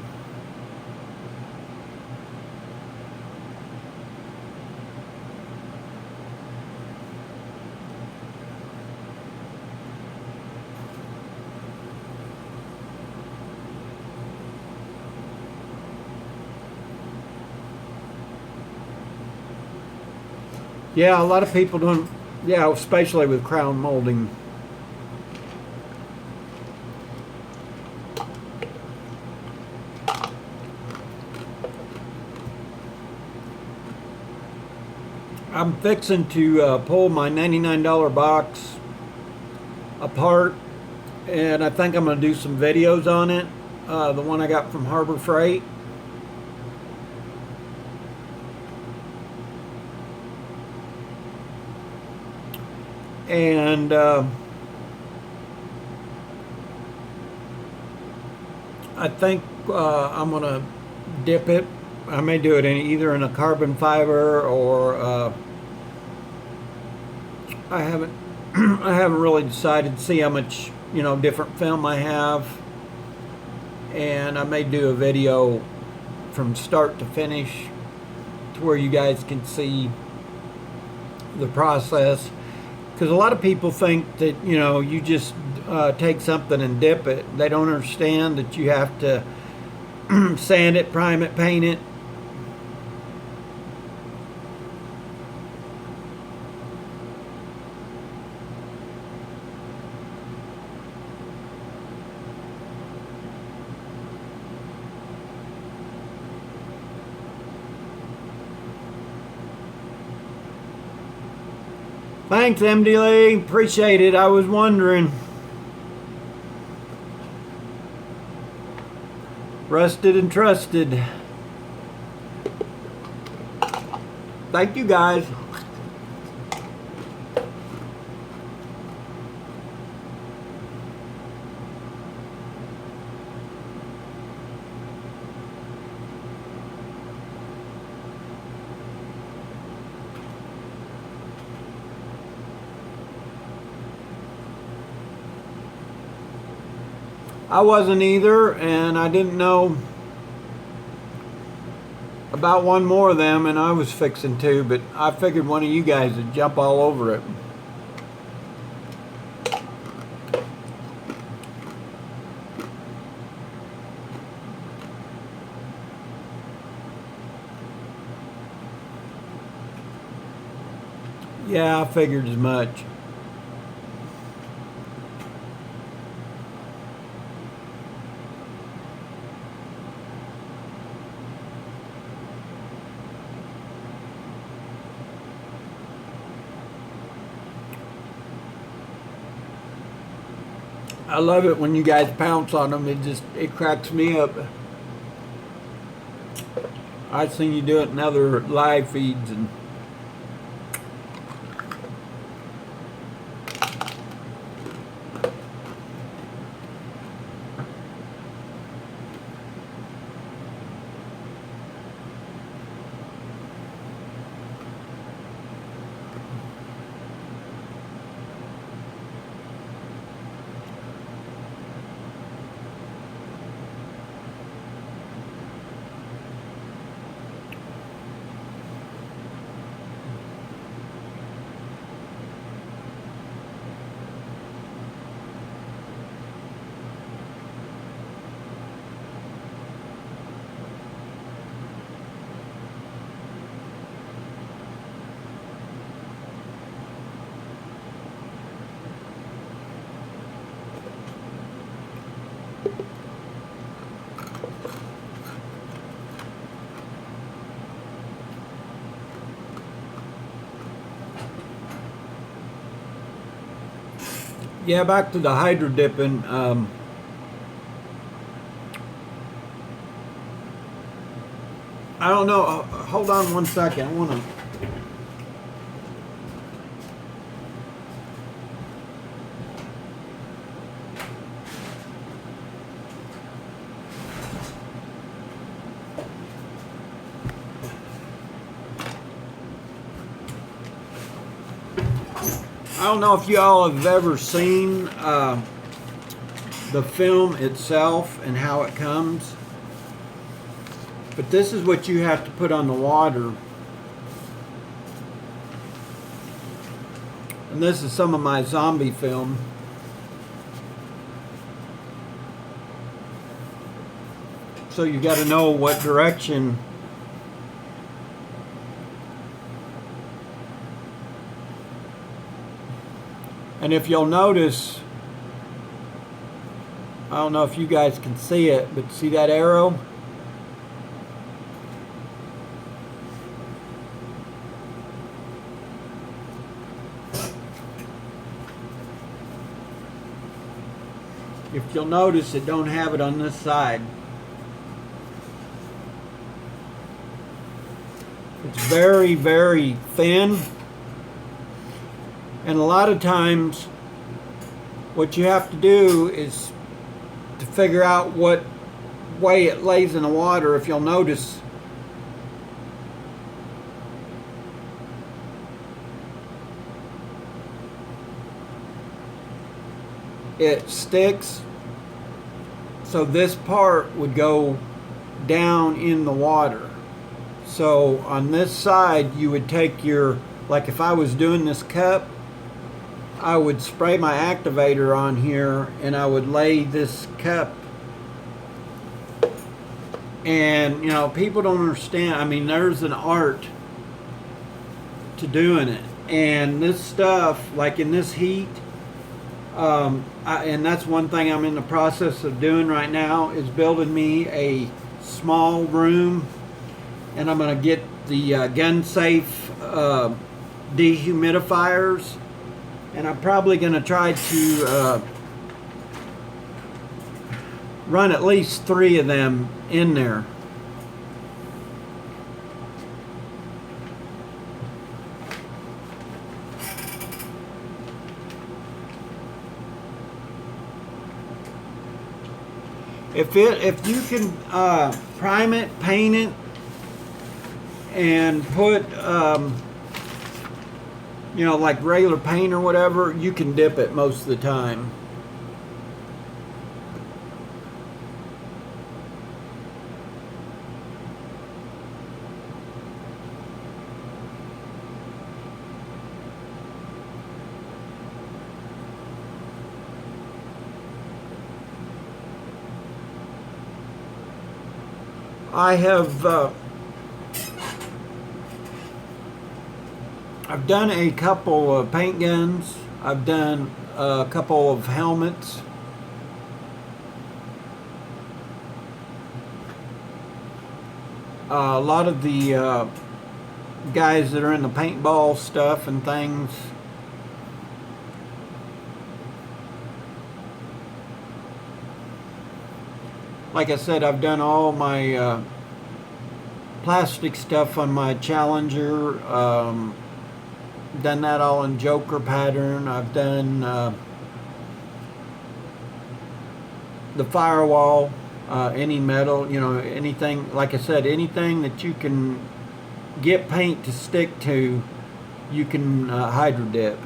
Yeah, a lot of people don't, yeah, especially with crown molding. I'm fixing to pull my $99 box apart, and I think I'm going to do some videos on it. The one I got from Harbor Freight. And I think I'm going to dip it. I may do it in either in a carbon fiber or I haven't I haven't really decided to see how much, you know, different film I have, and I may do a video from start to finish to where you guys can see the process, because a lot of people think that, you know, you just take something and dip it. They don't understand that you have to sand it, prime it, paint it. Thanks, MD Lee. Appreciate it. I was wondering. Rusted and trusted. Thank you, guys. I wasn't either, and I didn't know about one more of them, and I was fixing to, but I figured one of you guys would jump all over it. Yeah, I figured as much. I love it when you guys pounce on them. It cracks me up. I've seen you do it in other live feeds, and yeah, back to the hydro dipping. I don't know. Hold on one second. I want to. don't know if you all have ever seen the film itself and how it comes, but this is what you have to put on the water. And this is some of my zombie film. So you got to know what direction and if you'll notice, I don't know if you guys can see it, but see that arrow? If you'll notice, it don't have it on this side. It's very, very thin. And a lot of times, what you have to do is to figure out what way it lays in the water. If you'll notice, it sticks. So this part would go down in the water. So on this side, you would take your, like if I was doing this cup, I would spray my activator on here and I would lay this cup. And you know, people don't understand. I mean, there's an art to doing it. And this stuff, like in this heat, and that's one thing I'm in the process of doing right now, is building me a small room. And I'm going to get the gun safe dehumidifiers. And I'm probably going to try to run at least 3 of them in there. If you can prime it, paint it, and put you know, like regular paint or whatever, you can dip it most of the time. I have I've done a couple of paint guns. I've done a couple of helmets. A lot of the guys that are in the paintball stuff and things, like I said, I've done all my plastic stuff on my Challenger. Done that all in Joker pattern. I've done the firewall, any metal, you know, anything, like I said, anything that you can get paint to stick to, you can hydro dip.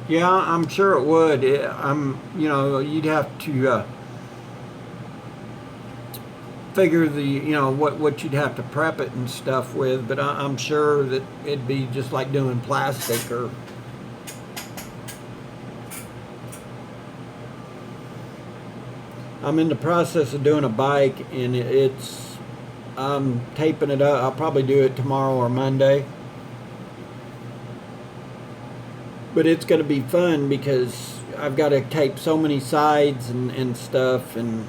Yeah, I'm sure it would. You know, you'd have to figure the, you know, what you'd have to prep it and stuff with, but I'm sure that it'd be just like doing plastic. Or I'm in the process of doing a bike, and I'm taping it up. I'll probably do it tomorrow or Monday. But it's going to be fun because I've got to tape so many sides and stuff, and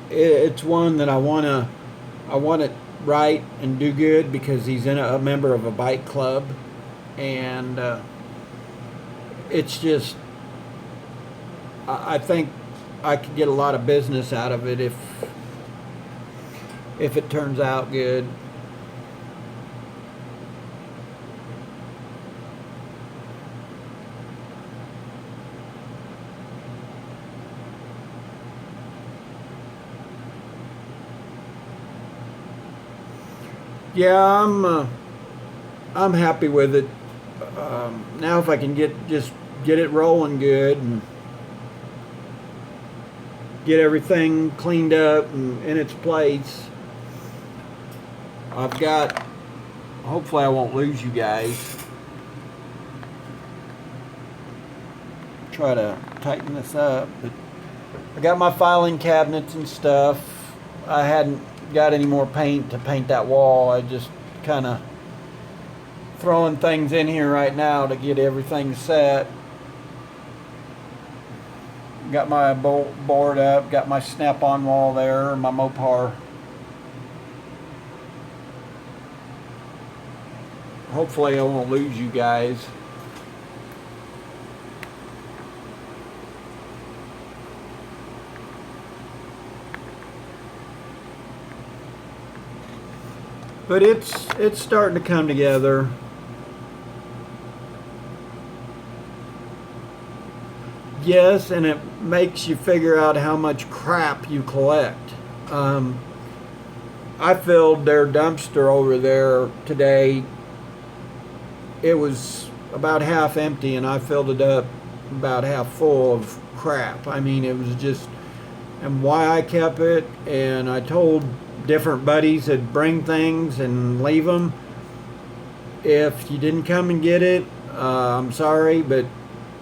it's one that I want it right and do good, because he's a member of a bike club, and it's just, I think I could get a lot of business out of it if it turns out good. Yeah, I'm happy with it. Now if I can just get it rolling good and get everything cleaned up and in its place, I've got. Hopefully, I won't lose you guys. Try to tighten this up, but I got my filing cabinets and stuff. I hadn't got any more paint to paint that wall. I just kind of throwing things in here right now to get everything set. Got my board up, got my snap-on wall there, my Mopar. Hopefully I won't lose you guys. But it's starting to come together. Yes, and it makes you figure out how much crap you collect. I filled their dumpster over there today. It was about half empty, and I filled it up about half full of crap. I mean, it was just, and why I kept it, and I told different buddies that bring things and leave them. If you didn't come and get it, I'm sorry, but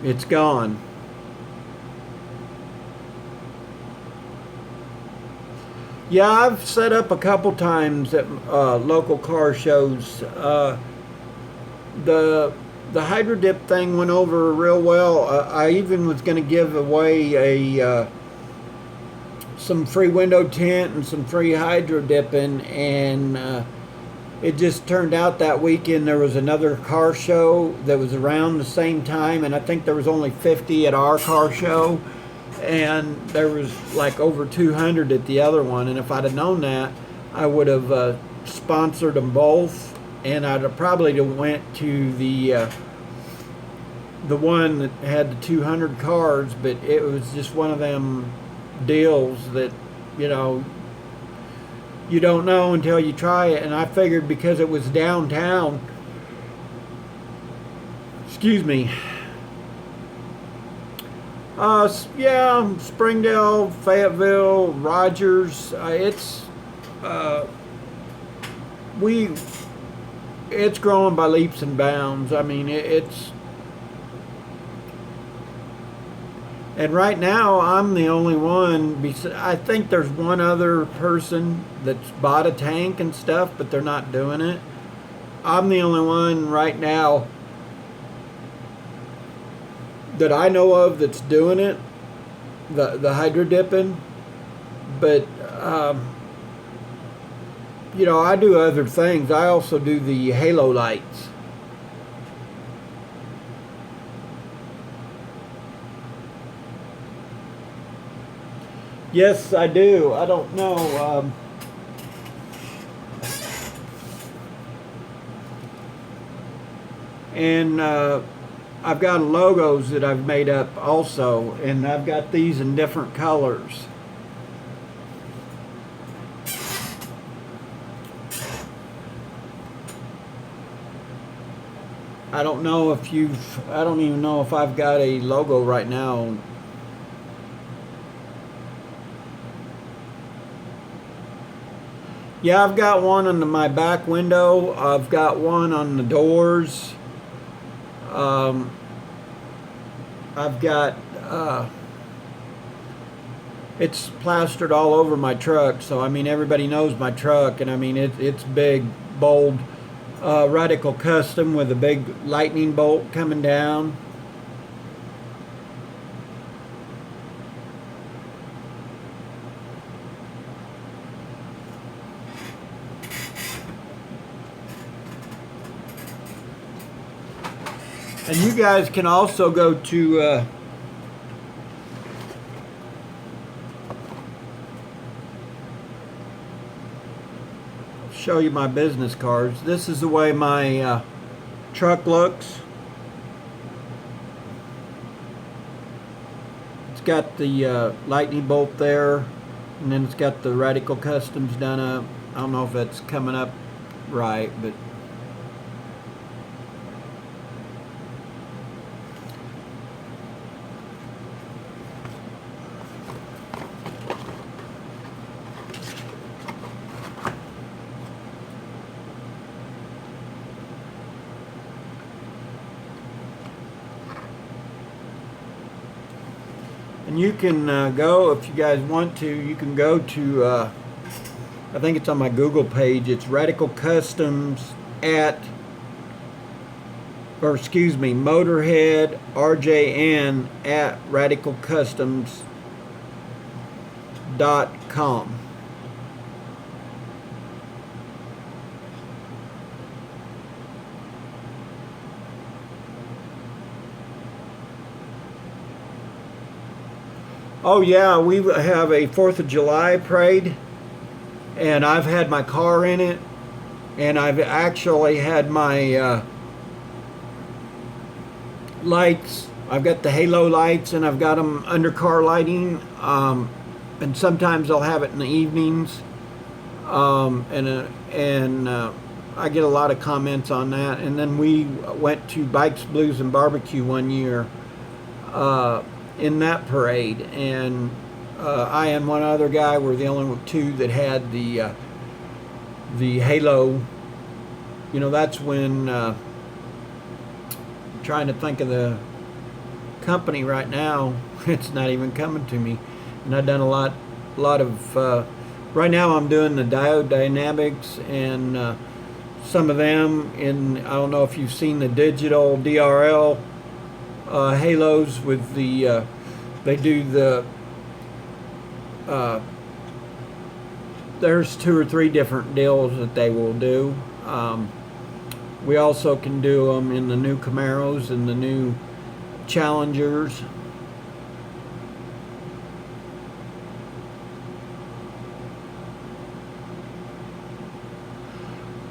it's gone. Yeah, I've set up a couple times at local car shows. The Hydro Dip thing went over real well. I even was going to give away a some free window tint and some free hydro dipping, and it just turned out that weekend there was another car show that was around the same time, and I think there was only 50 at our car show, and there was like over 200 at the other one. And if I'd have known that, I would have sponsored them both, and I'd have probably went to the one that had the 200 cars. But it was just one of them deals that, you know, you don't know until you try it. And I figured because it was downtown, excuse me, yeah, Springdale, Fayetteville, Rogers, it's growing by leaps and bounds. I mean, it's, and right now I'm the only one. I think there's one other person that's bought a tank and stuff, but they're not doing it. I'm the only one right now that I know of that's doing it, the hydro dipping. But you know, I do other things. I also do the halo lights. Yes, I do. I don't know. And I've got logos that I've made up also, and I've got these in different colors. I don't know if I don't even know if I've got a logo right now. Yeah, I've got one on my back window. I've got one on the doors. I've got, it's plastered all over my truck, so I mean everybody knows my truck, and I mean it's big, bold, Radical Custom with a big lightning bolt coming down. And you guys can also go to show you my business cards. This is the way my truck looks. It's got the lightning bolt there, and then it's got the Radical Customs done up. I don't know if it's coming up right, but and you can go, if you guys want to, you can go to, I think it's on my Google page, it's Radical Customs at, or excuse me, Motorhead RJN at radicalcustoms.com. Oh yeah, we have a 4th of July parade, and I've had my car in it, and I've actually had my lights. I've got the halo lights, and I've got them under car lighting, and sometimes I'll have it in the evenings, and I get a lot of comments on that. And then we went to Bikes, Blues, and Barbecue one year in that parade, and I and one other guy were the only two that had the halo. You know, that's when I'm trying to think of the company right now. It's not even coming to me. And I've done a lot of right now I'm doing the Diode Dynamics, and some of them in, I don't know if you've seen the digital DRL halos with the they do the there's 2 or 3 different deals that they will do. We also can do them in the new Camaros and the new Challengers.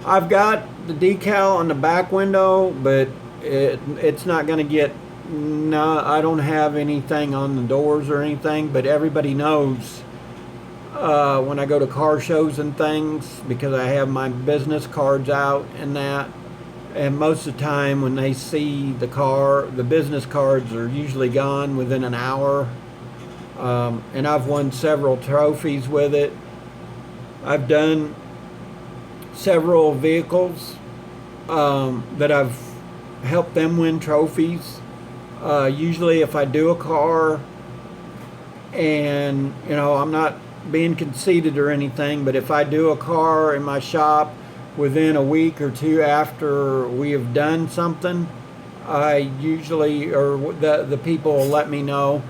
I've got the decal on the back window, but it's not going to get, no, I don't have anything on the doors or anything, but everybody knows when I go to car shows and things, because I have my business cards out and that, and most of the time when they see the car, the business cards are usually gone within an hour. And I've won several trophies with it. I've done several vehicles that I've helped them win trophies. Usually if I do a car, and you know, I'm not being conceited or anything, but if I do a car in my shop within a week or 2 after we have done something, I usually, or the people will let me know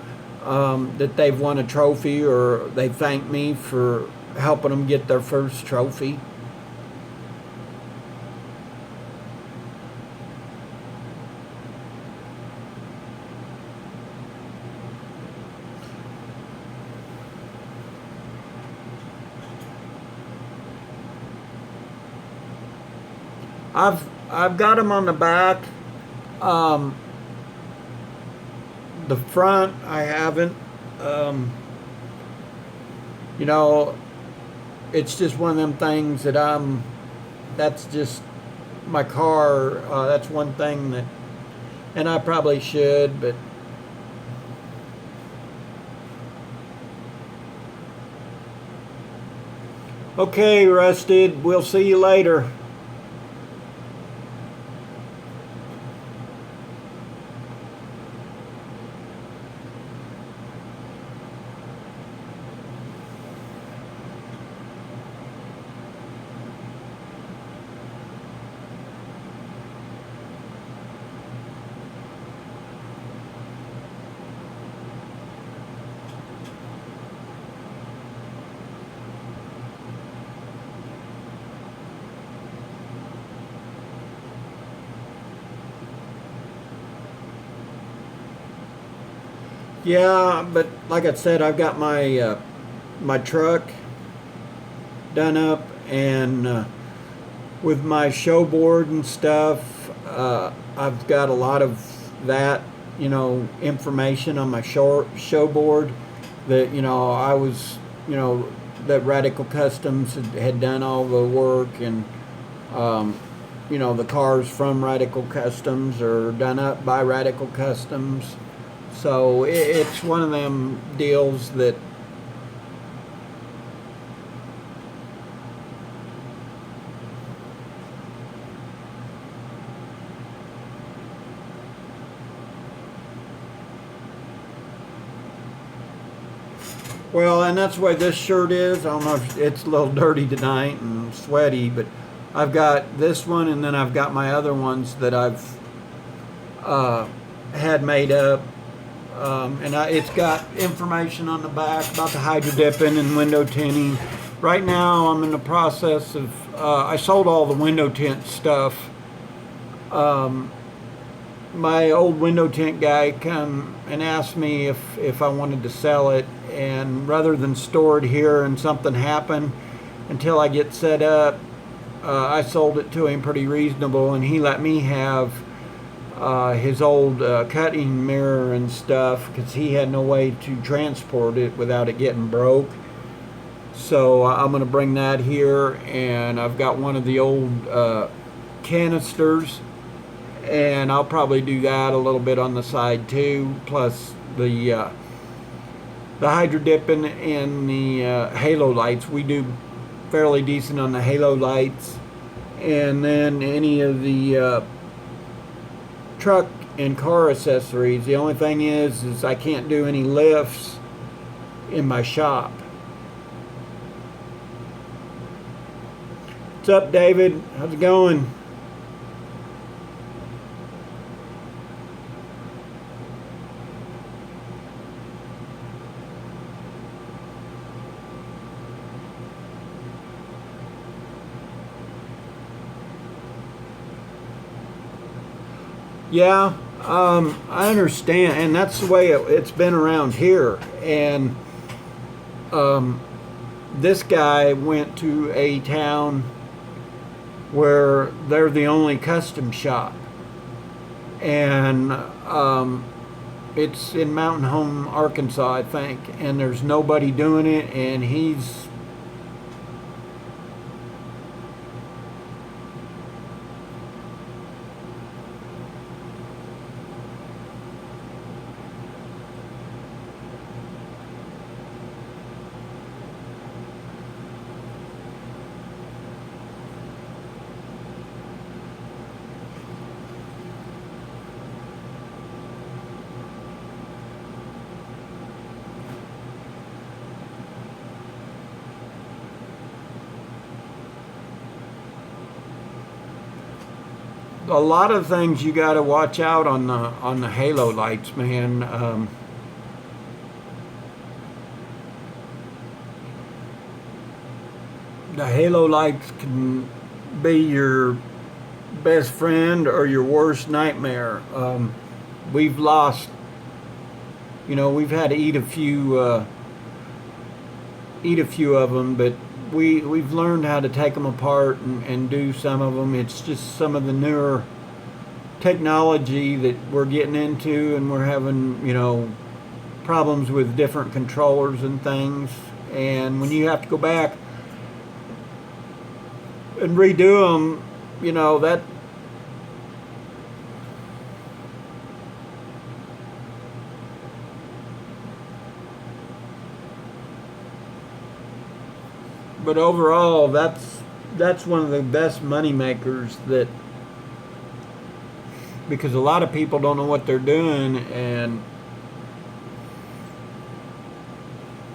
that they've won a trophy, or they thank me for helping them get their first trophy. I've got them on the back. The front I haven't. You know, it's just one of them things that that's just my car. That's one thing that, and I probably should, but okay, Rusted, we'll see you later. Yeah, but like I said, I've got my my truck done up, and with my show board and stuff, I've got a lot of that, you know, information on my show board that, you know, I was, you know, that Radical Customs had done all the work, and You know, the cars from Radical Customs are done up by Radical Customs. So it's one of them deals that well, and that's the way this shirt is. I don't know if it's a little dirty tonight and sweaty, but I've got this one, and then I've got my other ones that I've had made up. It's got information on the back about the hydro dipping and window tinting. Right now, I'm in the process of, I sold all the window tint stuff. My old window tint guy come and asked me if I wanted to sell it, and rather than store it here and something happen until I get set up, I sold it to him pretty reasonable, and he let me have his old cutting mirror and stuff because he had no way to transport it without it getting broke. So I'm going to bring that here, and I've got one of the old canisters, and I'll probably do that a little bit on the side too, plus the hydro dipping and the halo lights. We do fairly decent on the halo lights, and then any of the truck and car accessories. The only thing is I can't do any lifts in my shop. What's up, David? How's it going? Yeah, I understand, and that's the way it's been around here. And this guy went to a town where they're the only custom shop, and it's in Mountain Home, Arkansas, I think, and there's nobody doing it, and he's a lot of things you got to watch out on the halo lights, man. The halo lights can be your best friend or your worst nightmare. We've lost, you know, we've had to eat a few of them, but we've learned how to take them apart and do some of them. It's just some of the newer technology that we're getting into, and we're having, you know, problems with different controllers and things. And when you have to go back and redo them, you know, that but overall, that's one of the best money makers, that because a lot of people don't know what they're doing. And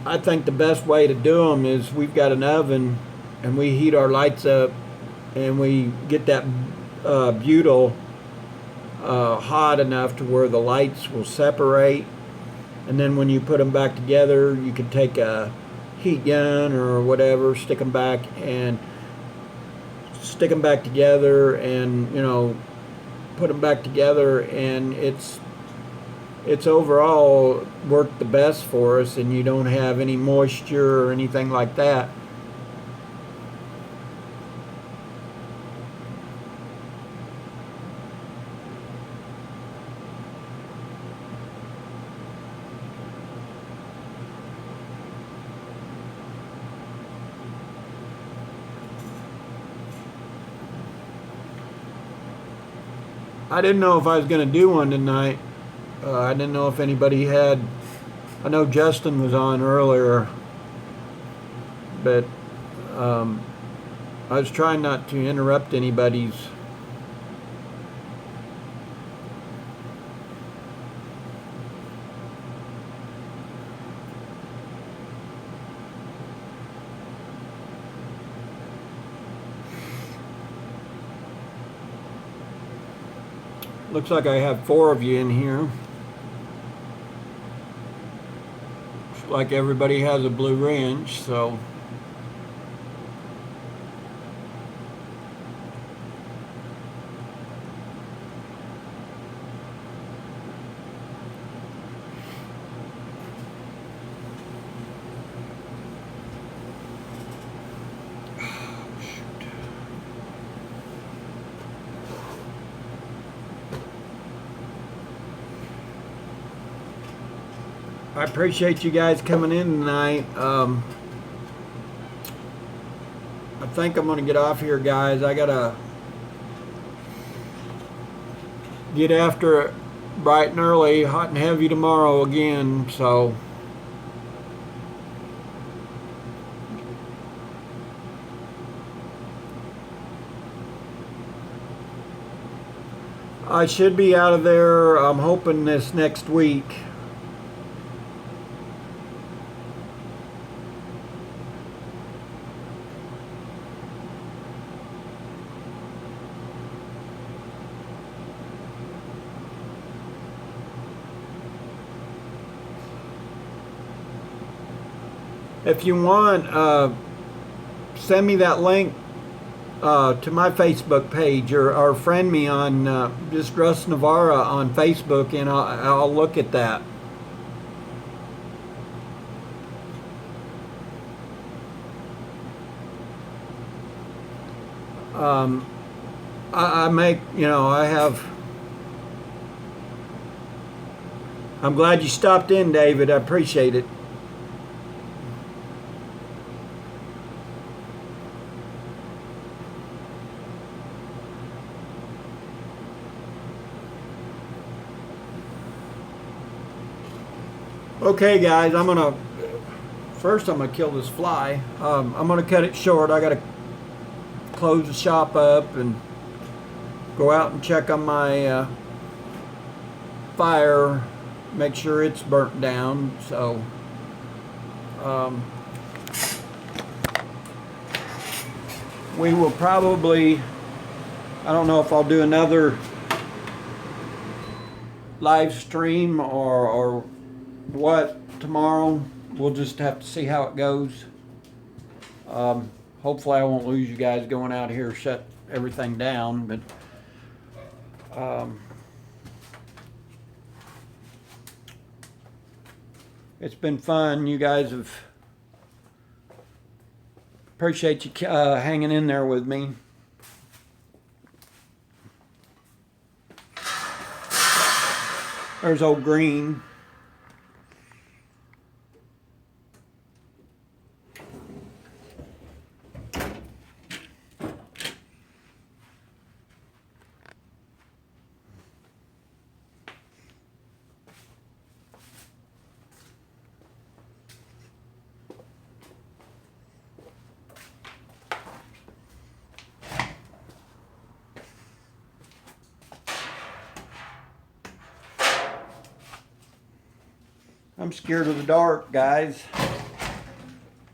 I think the best way to do them is we've got an oven, and we heat our lights up, and we get that butyl hot enough to where the lights will separate, and then when you put them back together, you could take a heat gun or whatever, stick them back together, and, you know, put them back together, and it's overall worked the best for us, and you don't have any moisture or anything like that. I didn't know if I was going to do one tonight. I didn't know if anybody had. I know Justin was on earlier, but I was trying not to interrupt anybody's. Looks like I have 4 of you in here. Looks like everybody has a Blue Ranch, so. I appreciate you guys coming in tonight. I think I'm going to get off here, guys. I got to get after it bright and early, hot and heavy tomorrow again, so. I should be out of there, I'm hoping, this next week. If you want, send me that link to my Facebook page, or friend me on just Russ Navarra on Facebook, and I'll look at that. I make, I'm glad you stopped in, David. I appreciate it. Okay, guys, first I'm gonna kill this fly. I'm gonna cut it short. I gotta close the shop up and go out and check on my fire, make sure it's burnt down. So we will probably, I don't know if I'll do another live stream or what tomorrow. We'll just have to see how it goes. Hopefully I won't lose you guys going out here, shut everything down, but it's been fun. You guys have, appreciate you hanging in there with me. There's old Green. I'm scared of the dark, guys.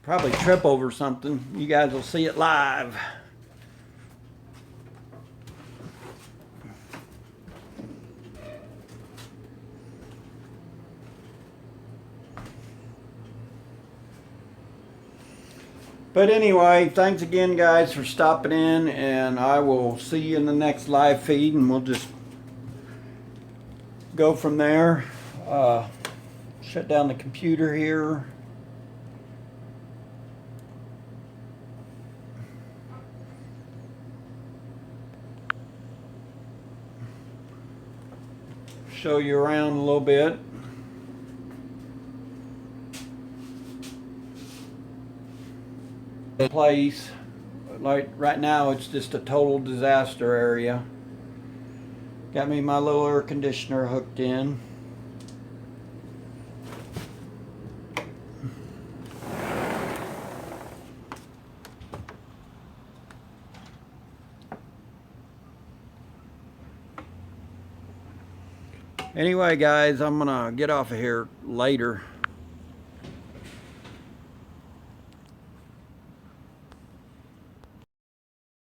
Probably trip over something. You guys will see it live. But anyway, thanks again, guys, for stopping in, and I will see you in the next live feed, and we'll just go from there. Shut down the computer here. Show you around a little bit. Place, like right now, it's just a total disaster area. Got me my little air conditioner hooked in. Anyway, guys, I'm gonna get off of here later.